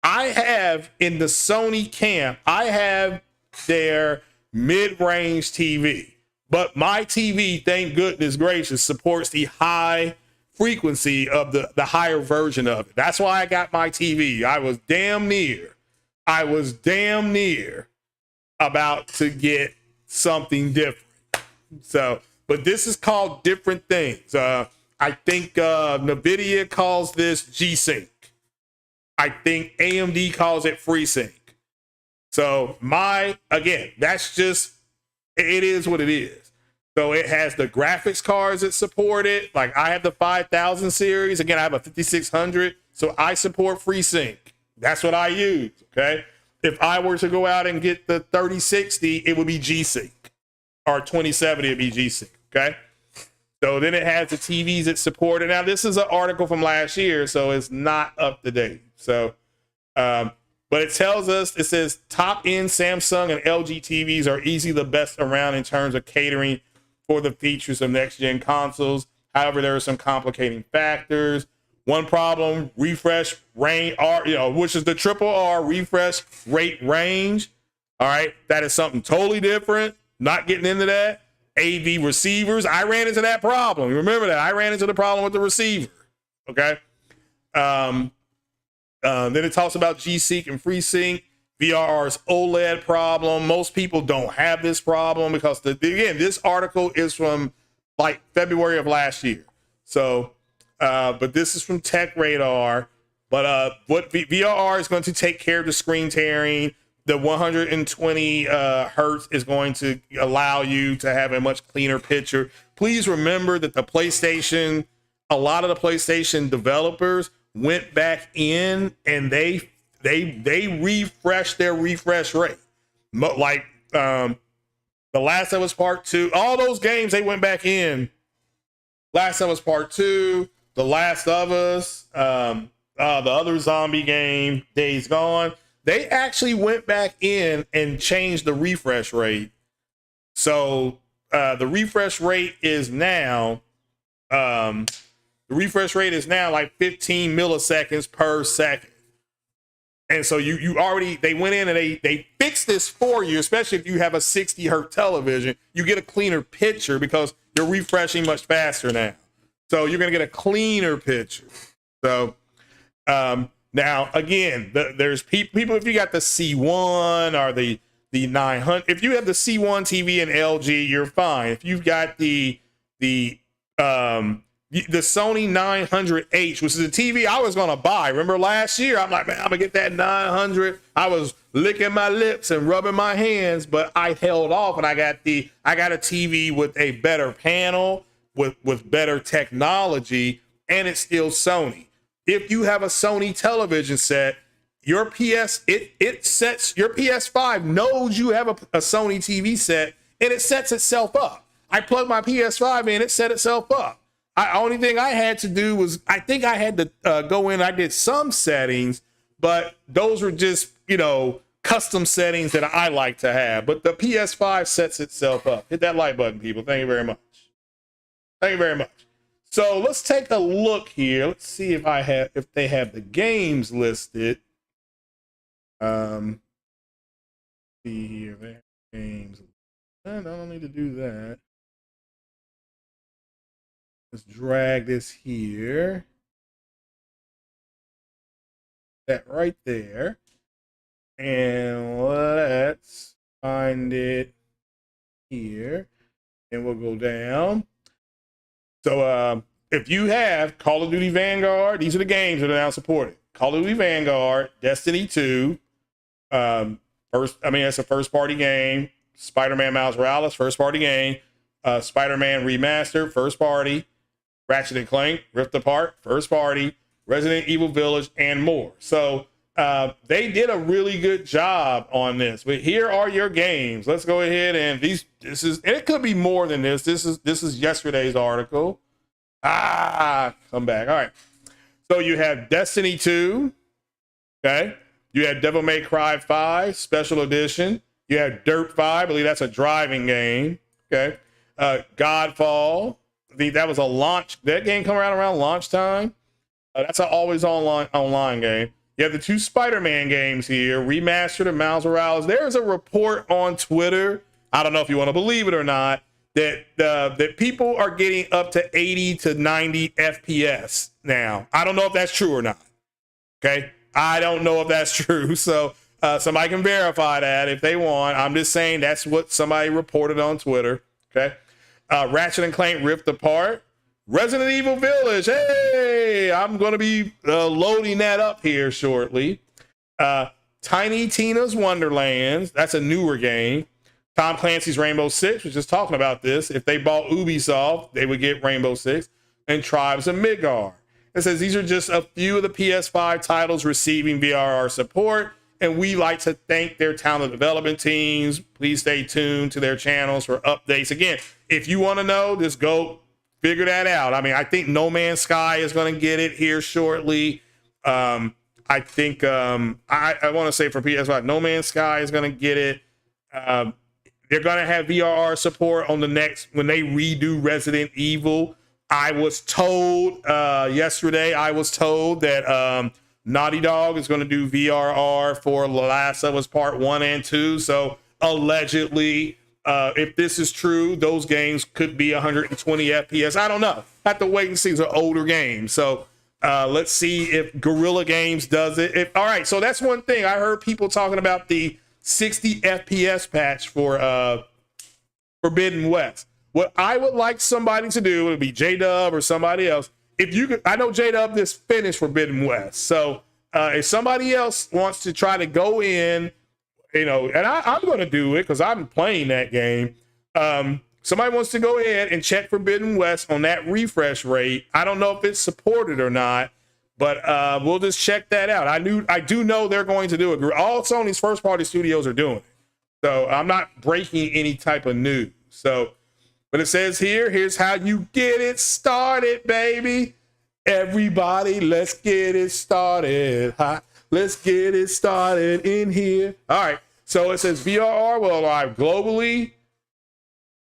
I have in the Sony camp, I have their mid-range TV, but my TV, thank goodness gracious, supports the high frequency of the higher version of it. That's why I got my TV. I was damn near about to get something different. So, but this is called different things. I think NVIDIA calls this G-Sync. I think AMD calls it FreeSync. So again, that's just, it is what it is. So it has the graphics cards that support it. Like I have the 5000 series. Again, I have a 5600. So I support FreeSync. That's what I use. Okay. If I were to go out and get the 3060, it would be G-Sync, or 2070 would be G-Sync. Okay. So then it has the TVs that support it. Now this is an article from last year, so it's not up to date. So, but it tells us, it says top end Samsung and LG TVs are easily the best around in terms of catering for the features of next gen consoles. However, there are some complicating factors. One problem, refresh range, which is the triple R refresh rate range. All right, that is something totally different. Not getting into that. AV receivers, I ran into that problem. You remember that? I ran into the problem with the receiver. Okay. Then it talks about G-Sync and FreeSync. VRR's OLED problem. Most people don't have this problem because again, this article is from like February of last year. So, but this is from Tech Radar. But what VRR is going to take care of the screen tearing. The 120 hertz is going to allow you to have a much cleaner picture. Please remember that a lot of the PlayStation developers went back in and they refreshed their refresh rate. Like The Last of Us Part 2, all those games, they went back in. Last of Us Part 2, The Last of Us, the other zombie game, Days Gone. They actually went back in and changed the refresh rate. So the refresh rate is now like 15 milliseconds per second. And so they went in and they fixed this for you, especially if you have a 60 hertz television. You get a cleaner picture because you're refreshing much faster now. So you're going to get a cleaner picture. So, now, again, there's people, if you got the C1 or the 900, if you have the C1 TV and LG, you're fine. If you've got the Sony 900H, which is a TV I was going to buy. Remember last year, I'm like, man, I'm going to get that 900. I was licking my lips and rubbing my hands, but I held off and I got a TV with a better panel, with better technology, and it's still Sony. If you have a Sony television set, your PS5 knows you have a Sony TV set and it sets itself up. I plugged my PS5 in, it set itself up. Only thing I had to do was, I think I had to go in, I did some settings, but those were just, custom settings that I like to have. But the PS5 sets itself up. Hit that like button, people. Thank you very much. Thank you very much. So let's take a look here. Let's see if they have the games listed. See here, they have games. I don't need to do that. Let's drag this here. That right there. And let's find it here. And we'll go down. So if you have Call of Duty Vanguard, these are the games that are now supported. Call of Duty Vanguard, Destiny 2, It's a first party game. Spider-Man Miles Morales, first party game. Spider-Man Remastered, first party. Ratchet and Clank, Rift Apart, first party. Resident Evil Village, and more. So they did a really good job on this. But here are your games. Let's go ahead and it could be more than this. This is yesterday's article. Come back. All right. So you have Destiny 2. Okay. You had Devil May Cry 5 Special Edition. You have Dirt 5. I believe that's a driving game. Okay. Godfall. I think that was a launch. That game come around launch time. That's an always online game. You have the 2 Spider-Man games here, Remastered and Miles Morales. There's a report on Twitter. I don't know if you want to believe it or not, that people are getting up to 80 to 90 FPS now. I don't know if that's true or not. Okay. I don't know if that's true. So somebody can verify that if they want. I'm just saying that's what somebody reported on Twitter. Okay. Ratchet and Clank Rift Apart. Resident Evil Village. Hey, I'm going to be loading that up here shortly. Tiny Tina's Wonderlands. That's a newer game. Tom Clancy's Rainbow Six, was just talking about this. If they bought Ubisoft, they would get Rainbow Six. And Tribes of Midgard. It says these are just a few of the PS5 titles receiving VRR support, and we like to thank their talented development teams. Please stay tuned to their channels for updates. Again, if you want to know, just go figure that out. I mean, I think No Man's Sky is going to get it here shortly. I think I want to say for PS5, No Man's Sky is going to get it. They're going to have VRR support on the next, when they redo Resident Evil. I was told yesterday, that Naughty Dog is going to do VRR for The Last of Us Part 1 and 2. So allegedly, if this is true, those games could be 120 FPS. I don't know. Have to wait and see. It's an older game. So let's see if Guerrilla Games does it. All right. So that's one thing. I heard people talking about the 60 FPS patch for Forbidden West. What I would like somebody to do would be J-Dub or somebody else. If you could, I know J-Dub just finished Forbidden West. So if somebody else wants to try to go in, and I'm going to do it because I'm playing that game. Somebody wants to go ahead and check Forbidden West on that refresh rate. I don't know if it's supported or not, but we'll just check that out. I do know they're going to do it. All Sony's first party studios are doing it. So I'm not breaking any type of news. So, but it says here's how you get it started, baby. Everybody, let's get it started. Let's get it started in here. All right. So it says VRR will arrive globally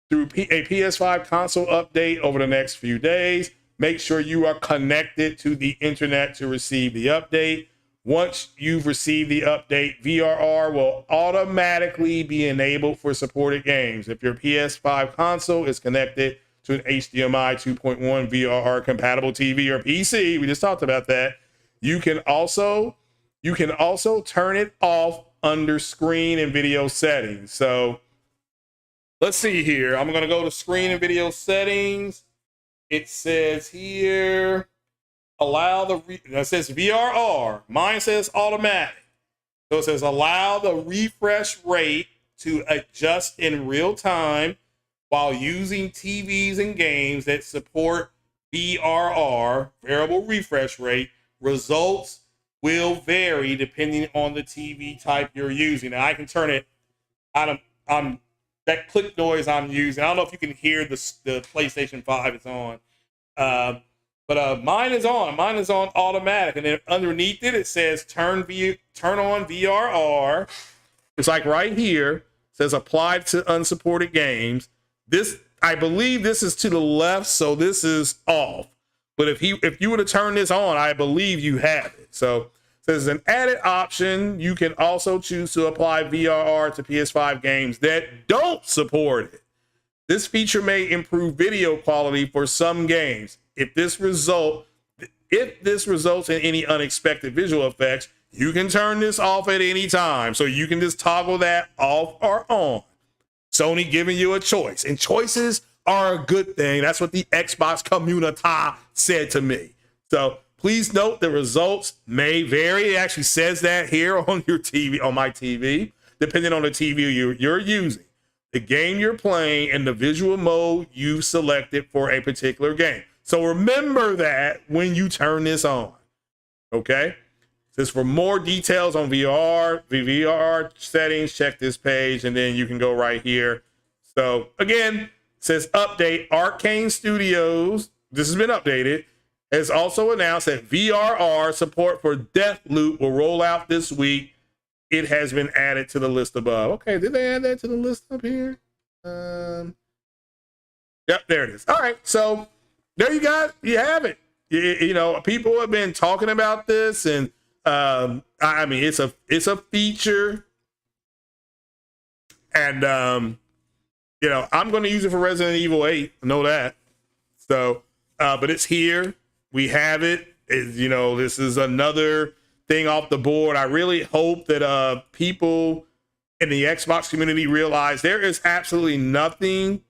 through a PS5 console update over the next few days. Make sure you are connected to the internet to receive the update. Once you've received the update, VRR will automatically be enabled for supported games. If your PS5 console is connected to an HDMI 2.1 VRR compatible TV or PC, we just talked about that, you can also turn it off under screen and video settings. So let's see here. I'm going to go to screen and video settings. It says here, it says VRR. Mine says automatic. So it says allow the refresh rate to adjust in real time while using TVs and games that support VRR, variable refresh rate. Results will vary depending on the TV type you're using. Now I can turn it on that click noise I'm using. I don't know if you can hear the PlayStation 5 is on. But mine is on. Mine is on automatic. And then underneath it says turn on VRR. It's like right here. It says applied to unsupported games. This, I believe this is to the left, so this is off. But if you were to turn this on, I believe you have it. So there's an added option. You can also choose to apply VRR to PS5 games that don't support it. This feature may improve video quality for some games. If this results in any unexpected visual effects, you can turn this off at any time. So you can just toggle that off or on. Sony giving you a choice, and choices are a good thing. That's what the Xbox community said to me. So Please note the results may vary. It actually says that here on your TV, on my TV, depending on the TV you're using, the game you're playing, and the visual mode you selected for a particular game. So remember that when you turn this on. Okay? Says for more details on VR settings, check this page, and then you can go right here. So again, says update. Arcane Studios, this has been updated, has also announced that VRR support for Deathloop will roll out this week. It has been added to the list above. Okay, did they add that to the list up here? Yep, there it is. All right, so there you have it. You know, people have been talking about this, and I mean, it's a feature, and you know, I'm going to use it for Resident Evil 8. I know that. So, but it's here. We have it. You know, this is another thing off the board. I really hope that people in the Xbox community realize there is absolutely nothing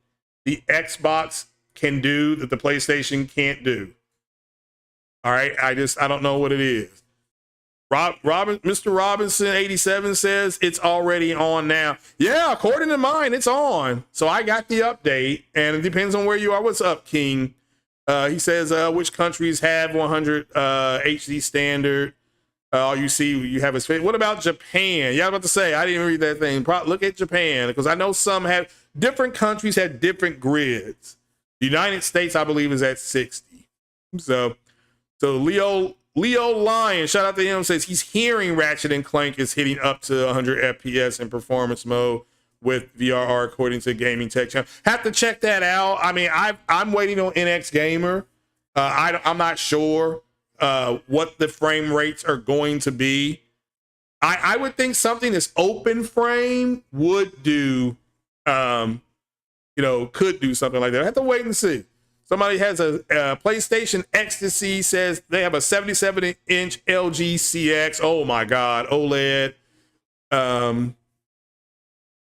the Xbox can do that the PlayStation can't do. All right, I don't know what it is. Mr. Robinson 87 says it's already on now. Yeah, according to mine, it's on. So I got the update, and it depends on where you are. What's up, King? He says which countries have 100 HD standard. All you see, you have his face. What about Japan? Yeah, I was about to say, I didn't read that thing. Look at Japan, because I know some have, different countries have different grids. The United States, I believe, is at 60. So Leo Lion, shout out to him, says he's hearing Ratchet and Clank is hitting up to 100 FPS in performance mode with VRR, according to Gaming Tech Channel. Have to check that out. I mean, I'm waiting on NX Gamer. I'm not sure what the frame rates are going to be. I would think something that's open frame would do, you know, could do something like that. I have to wait and see. Somebody has a PlayStation Ecstasy, says they have a 77-inch LG CX. Oh my God, OLED.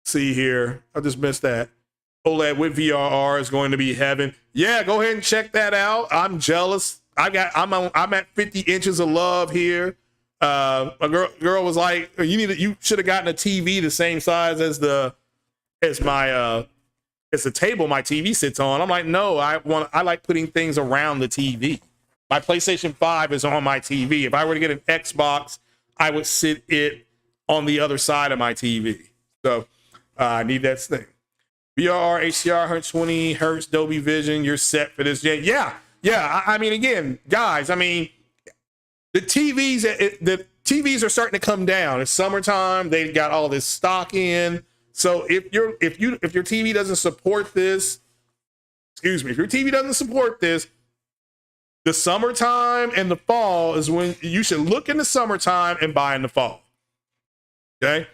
See here, I just missed that. OLED with VRR is going to be heaven. Yeah, go ahead and check that out. I'm jealous. I'm at 50 inches of love here. A girl was like, you should have gotten a TV the same size as the table my TV sits on. I'm like, no, I like putting things around the TV. My PlayStation 5 is on my TV. If I were to get an Xbox, I would sit it on the other side of my TV. So I need that thing. VRR, HDR, 120 hertz, Dolby Vision. You're set for this. Yeah. I mean, again, guys, I mean, the TVs are starting to come down. It's summertime. They've got all this stock in. So if your TV doesn't support this, if your TV doesn't support this, the summertime and the fall is when you should look in the summertime and buy in the fall. Okay,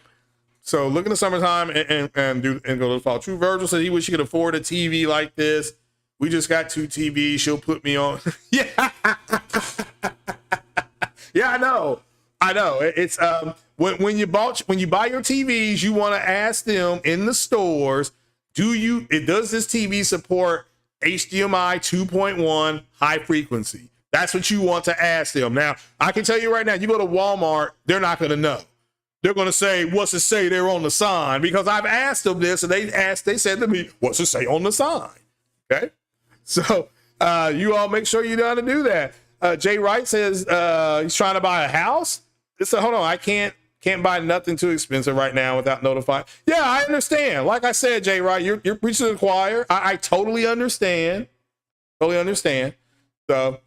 so look in the summertime and go to the fall. True Virgil said he wish he could afford a TV like this. We just got 2 TVs. She'll put me on. Yeah, yeah, I know. It's when you buy your TVs, you want to ask them in the stores, does this TV support HDMI 2.1 high frequency? That's what you want to ask them. Now, I can tell you right now, you go to Walmart, they're not going to know. They're going to say, what's it say there on the sign? Because I've asked them this, and they said to me, what's it say on the sign? Okay, so you all make sure you know how to do that. Jay Wright says he's trying to buy a house. So hold on, I can't buy nothing too expensive right now without notifying. Yeah, I understand. Like I said, Jay Wright, you're preaching to the choir. I totally understand. Totally understand. So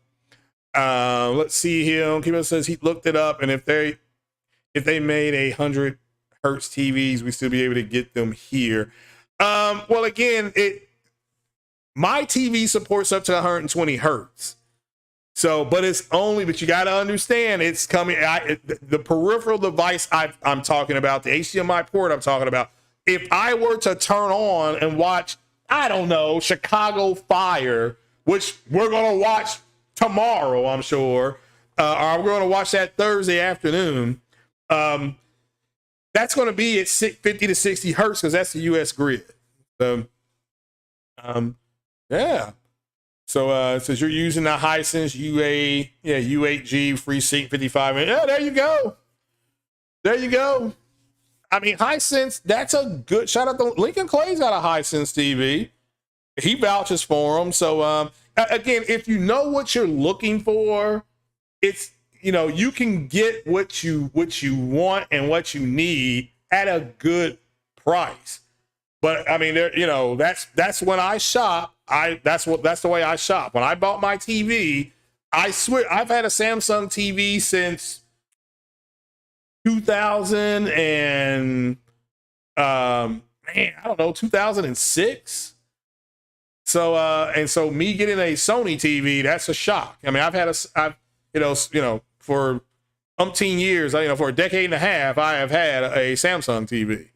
let's see here. Keeper says he looked it up, and if they made 100 hertz TVs, we still be able to get them here. Well, again, my TV supports up to 120 hertz. So, but you got to understand, it's coming. The peripheral device I'm talking about, the HDMI port I'm talking about, if I were to turn on and watch, I don't know, Chicago Fire, which we're going to watch tomorrow, I'm sure, or we're going to watch that Thursday afternoon, that's going to be at 50 to 60 hertz because that's the US grid. So, yeah. So it says you're using the Hisense U8G FreeSync 55. Yeah, there you go. There you go. I mean, Hisense, that's a good shout out to Lincoln Clay's got a Hisense TV. He vouches for them. So again, if you know what you're looking for, it's, you know, you can get what you want and what you need at a good price. But I mean, there, you know, that's when I shop. That's the way I shop. When I bought my TV, I swear I've had a Samsung TV since 2000 and man, I don't know, 2006. So and so me getting a Sony TV, that's a shock. I mean, I've you know, for umpteen years, you know, for a decade and a half, I have had a Samsung TV.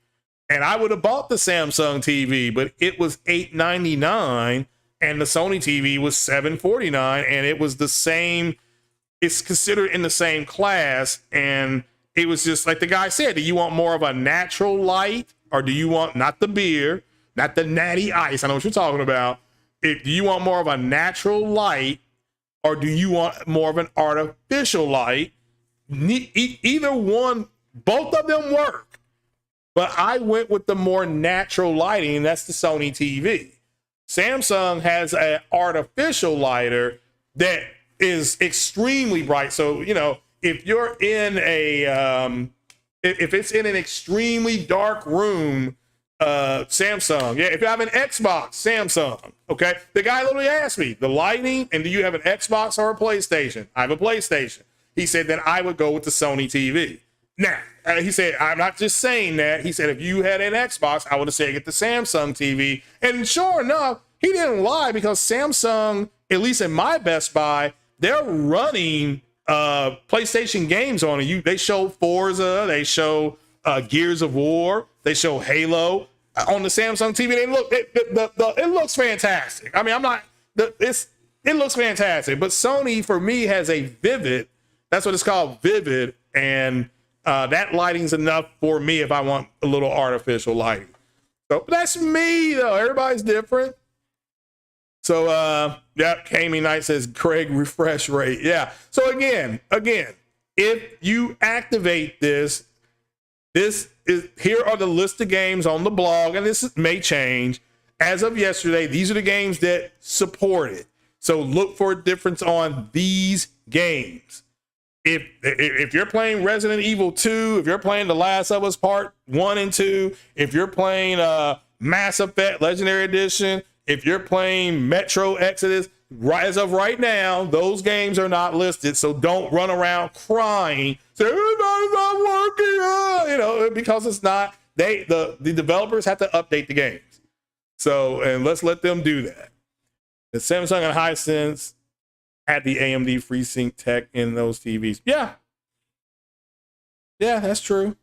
And I would have bought the Samsung TV, but it was $899 and the Sony TV was $749, and it was the same, it's considered in the same class. And it was just like the guy said, do you want more of a natural light, or do you want not the beer, not the natty ice? I know what you're talking about. Do you want more of a natural light, or do you want more of an artificial light? Either one, both of them work. But I went with the more natural lighting, and that's the Sony TV. Samsung has an artificial lighter that is extremely bright. So, you know, if you're in a, if it's in an extremely dark room, Samsung, yeah, if you have an Xbox, Samsung, okay? The guy literally asked me, the lighting, and do you have an Xbox or a PlayStation? I have a PlayStation. He said that I would go with the Sony TV. Now, he said, I'm not just saying that. He said, if you had an Xbox, I would have said get the Samsung TV. And sure enough, he didn't lie, because Samsung, at least in my Best Buy, they're running PlayStation games on it. They show Forza, they show Gears of War, they show Halo on the Samsung TV. They look, it looks fantastic. I mean, it looks fantastic. But Sony, for me, has a Vivid. That's what it's called, Vivid, and that lighting's enough for me if I want a little artificial lighting. So that's me, though. Everybody's different. So yeah, Kami Knight says Craig refresh rate. Yeah. So again, if you activate this is here are the list of games on the blog, and this may change. As of yesterday, these are the games that support it. So look for a difference on these games. If you're playing Resident Evil 2, if you're playing The Last of Us Part 1 and 2, if you're playing Mass Effect Legendary Edition, if you're playing Metro Exodus, as of right now, those games are not listed. So don't run around crying, say, it's not working, you know, because it's not. The developers have to update the games. So, and let's let them do that. The Samsung and Hisense had the AMD FreeSync tech in those TVs. Yeah, that's true.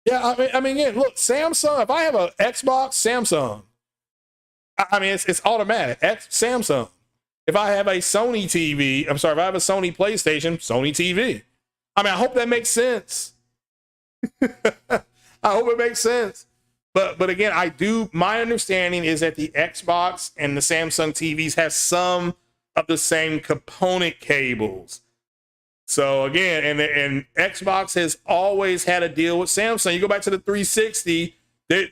Yeah, I mean, yeah, look, Samsung. If I have an Xbox, Samsung. I mean, it's automatic. Samsung. If I have a Sony TV, I'm sorry, if I have a Sony PlayStation, Sony TV. I mean, I hope that makes sense. I hope it makes sense. But again, my understanding is that the Xbox and the Samsung TVs have some of the same component cables. So again, and Xbox has always had a deal with Samsung. You go back to the 360,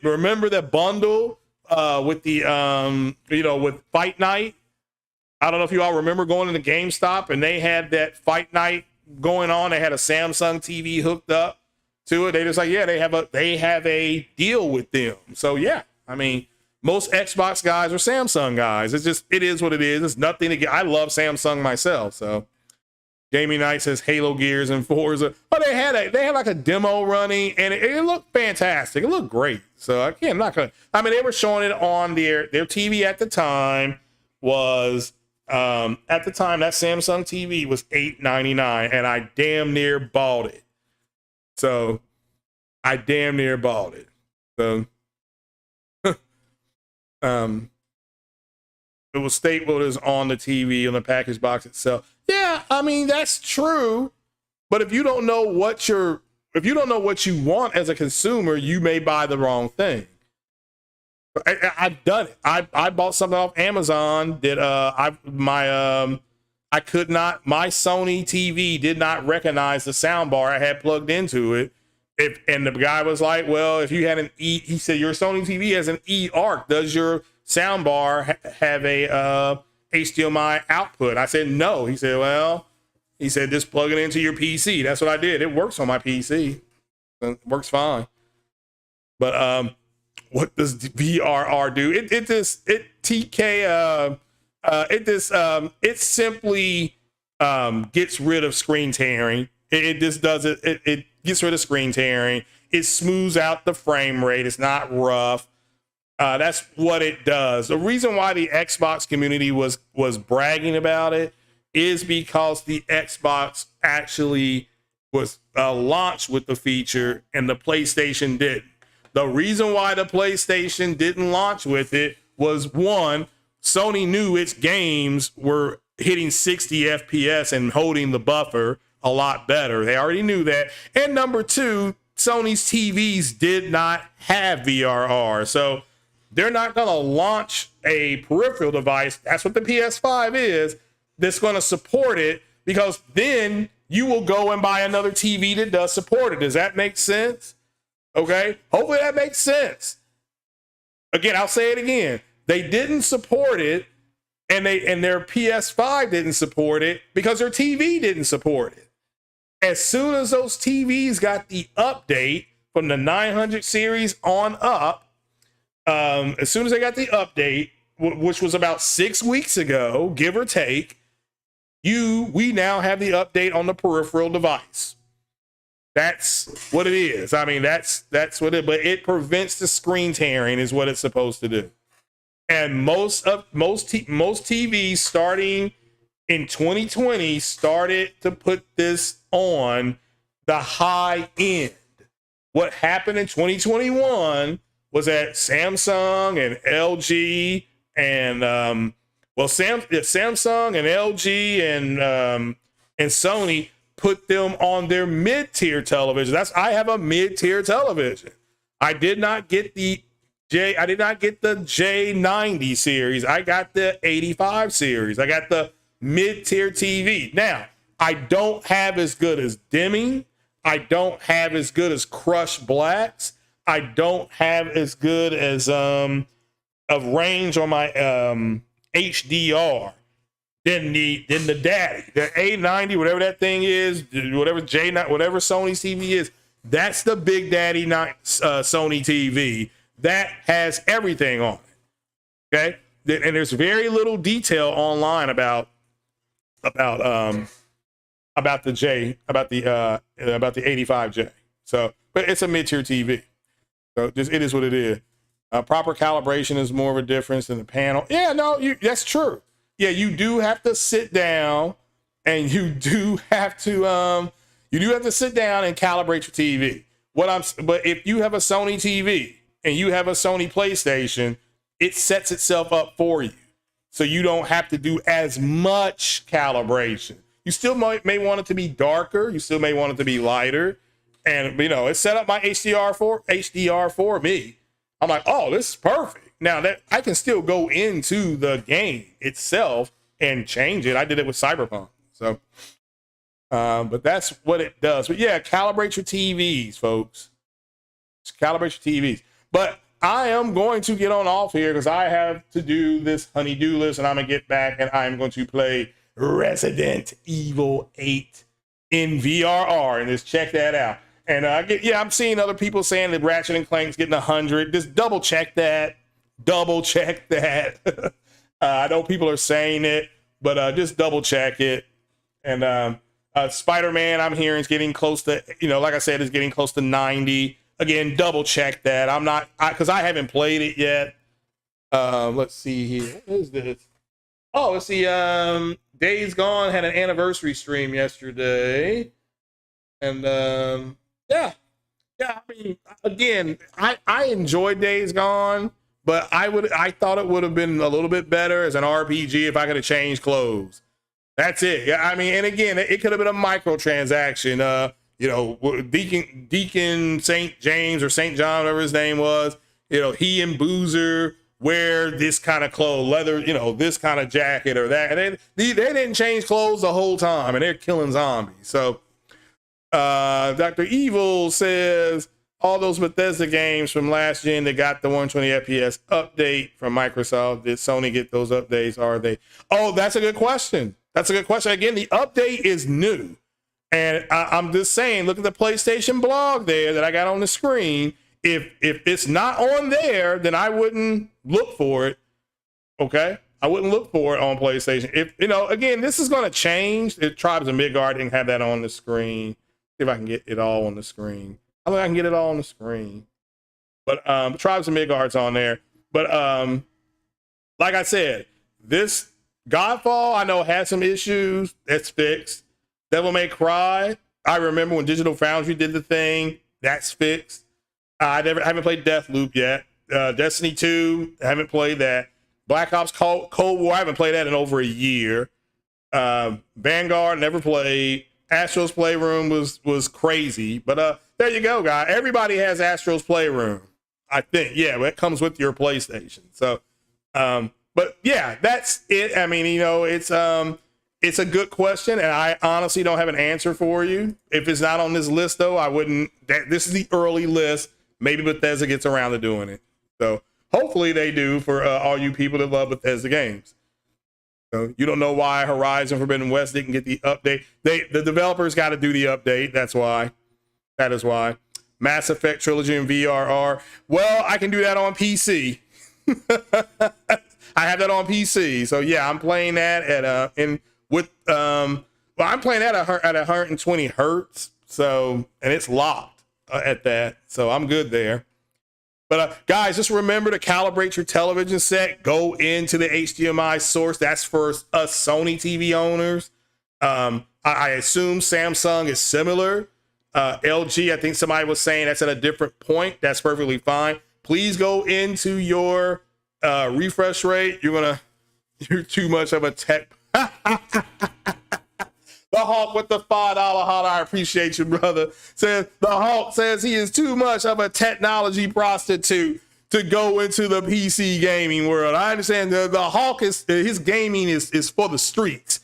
remember the bundle with the with Fight Night. I don't know if you all remember going into GameStop and they had that Fight Night going on. They had a Samsung TV hooked up to it. They just like, yeah, they have a deal with them. So yeah, I mean, most Xbox guys are Samsung guys. It is what it is. It's nothing to get. I love Samsung myself. So Gaming Night says Halo, Gears, and Forza. But they had like a demo running, and it looked fantastic. It looked great. So again, I'm not gonna. I mean, they were showing it on their TV at the time was that Samsung TV was $899, and I damn near bought it. So I damn near bought it. So it will state what is on the TV on the package box itself. Yeah, I mean, that's true. But if you don't know what you want as a consumer, you may buy the wrong thing. I've done it. I bought something off Amazon that I could not, my Sony TV did not recognize the sound bar I had plugged into it. And the guy was like, well, if you had an he said, your Sony TV has an eARC. Does your sound bar have a HDMI output? I said, no. He said, well, just plug it into your PC. That's what I did. It works on my PC. It works fine. But what does VRR do? It simply gets rid of screen tearing. It just does it. It gets rid of screen tearing. It smooths out the frame rate. It's not rough. That's what it does. The reason why the Xbox community was bragging about it is because the Xbox actually was launched with the feature and the PlayStation didn't. The reason why the PlayStation didn't launch with it was, one, Sony knew its games were hitting 60 FPS and holding the buffer a lot better. They already knew that. And number two, Sony's TVs did not have VRR. So they're not going to launch a peripheral device. That's what the PS-5 is. That's going to support it, because then you will go and buy another TV that does support it. Does that make sense? Okay. Hopefully that makes sense. Again, I'll say it again. They didn't support it, and their PS5 didn't support it because their TV didn't support it. As soon as those TVs got the update from the 900 series on up, as soon as they got the update, which was about 6 weeks ago, give or take, we now have the update on the peripheral device. That's what it is. I mean, that's what it, but it prevents the screen tearing is what it's supposed to do. And most TVs starting in 2020 started to put this on the high end. What happened in 2021 was that Samsung and LG and Samsung and LG and Sony put them on their mid-tier television. I have a mid-tier television. I did not get the J90 series. I got the 85 series. I got the mid-tier TV. Now, I don't have as good as dimming. I don't have as good as crushed blacks. I don't have as good as of range on my HDR than the daddy, the A90, whatever that thing is, whatever Sony's TV is. That's the big daddy Sony TV that has everything on it. Okay, and there's very little detail online about the 85J. So, but it's a mid-tier TV. So it is what it is. Proper calibration is more of a difference than the panel. Yeah, no, that's true. Yeah, you do have to sit down, and you do have to sit down and calibrate your TV. But if you have a Sony TV and you have a Sony PlayStation, it sets itself up for you, so you don't have to do as much calibration. You still may want it to be darker. You still may want it to be lighter. And, it set up my HDR for me. I'm like, oh, this is perfect. Now that I can still go into the game itself and change it. I did it with Cyberpunk. So, but that's what it does. But yeah, calibrate your TVs, folks. Just calibrate your TVs. But I am going to get on off here because I have to do this honey-do list, and I'm going to get back and I'm going to play Resident Evil 8 in VRR, and just check that out. And I'm seeing other people saying that Ratchet and Clank's getting 100. Just double check that. I know people are saying it, but just double check it. And Spider-Man, I'm hearing, is getting close to, like I said, is getting close to 90. Again, double check that. Because I haven't played it yet. Let's see here. What is this? Oh, let's see. Days Gone had an anniversary stream yesterday. And yeah. I mean, again, I enjoyed Days Gone, but I thought it would have been a little bit better as an RPG if I could have changed clothes. That's it. Yeah, I mean, and again, it could have been a microtransaction. Deacon St. James or St. John, whatever his name was, he and Boozer wear this kind of clothes, leather, this kind of jacket or that. And they didn't change clothes the whole time, and they're killing zombies. So Dr. Evil says all those Bethesda games from last gen that got the 120 FPS update from Microsoft, did Sony get those updates? Are they? Oh, that's a good question. That's a good question. Again, the update is new. And I'm just saying, look at the PlayStation blog there that I got on the screen. If it's not on there, then I wouldn't look for it. Okay? I wouldn't look for it on PlayStation. If, again, this is going to change. The Tribes of Midgard didn't have that on the screen. See if I can get it all on the screen. I think I can get it all on the screen. But Tribes of Midgard's on there. But like I said, this Godfall, I know, had some issues. That's fixed. Devil May Cry, I remember when Digital Foundry did the thing. That's fixed. I haven't played Deathloop yet. Destiny 2, I haven't played that. Black Ops Cold War, I haven't played that in over a year. Vanguard, never played. Astro's Playroom was crazy. But there you go, guys. Everybody has Astro's Playroom, I think. Yeah, it comes with your PlayStation. So, but yeah, that's it. I mean, it's a good question, and I honestly don't have an answer for you. If it's not on this list, though, I wouldn't. This is the early list. Maybe Bethesda gets around to doing it. So hopefully they do for all you people that love Bethesda games. So you don't know why Horizon Forbidden West didn't get the update. The developers got to do the update. That's why. That is why. Mass Effect Trilogy and VRR. Well, I can do that on PC. I have that on PC. So yeah, I'm playing that at I'm playing that at 120 hertz. So, and it's locked at that. So I'm good there. But guys, just remember to calibrate your television set. Go into the HDMI source. That's for us Sony TV owners. I assume Samsung is similar. LG, I think somebody was saying that's at a different point. That's perfectly fine. Please go into your refresh rate. You're too much of a tech. The Hawk with the $5 holler. I appreciate you, brother. Says the Hawk says he is too much of a technology prostitute to go into the PC gaming world. I understand the Hawk his gaming is for the streets.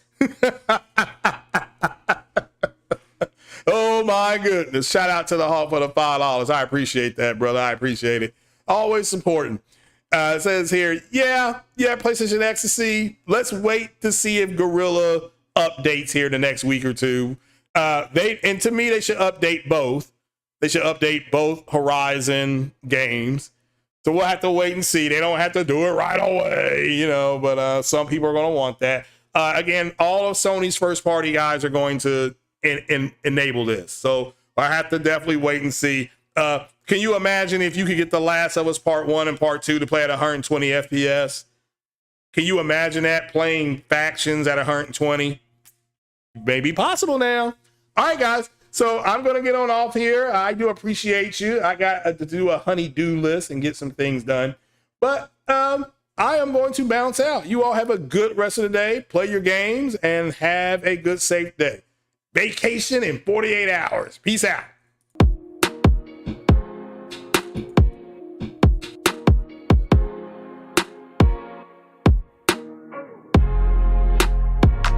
Oh my goodness. Shout out to the Hawk for the $5. I appreciate that, brother. I appreciate it. Always supporting. It says here, yeah, PlayStation Ecstasy. Let's wait to see if Gorilla updates here the next week or two. To me, they should update both. They should update both Horizon games. So we'll have to wait and see. They don't have to do it right away, but some people are going to want that. Again, all of Sony's first party guys are going to enable this. So I have to definitely wait and see. Can you imagine if you could get The Last of Us Part 1 and Part 2 to play at 120 FPS? Can you imagine that, playing factions at 120? Maybe possible now. All right, guys. So I'm going to get on off here. I do appreciate you. I got to do a honey-do list and get some things done. But I am going to bounce out. You all have a good rest of the day. Play your games and have a good, safe day. Vacation in 48 hours. Peace out.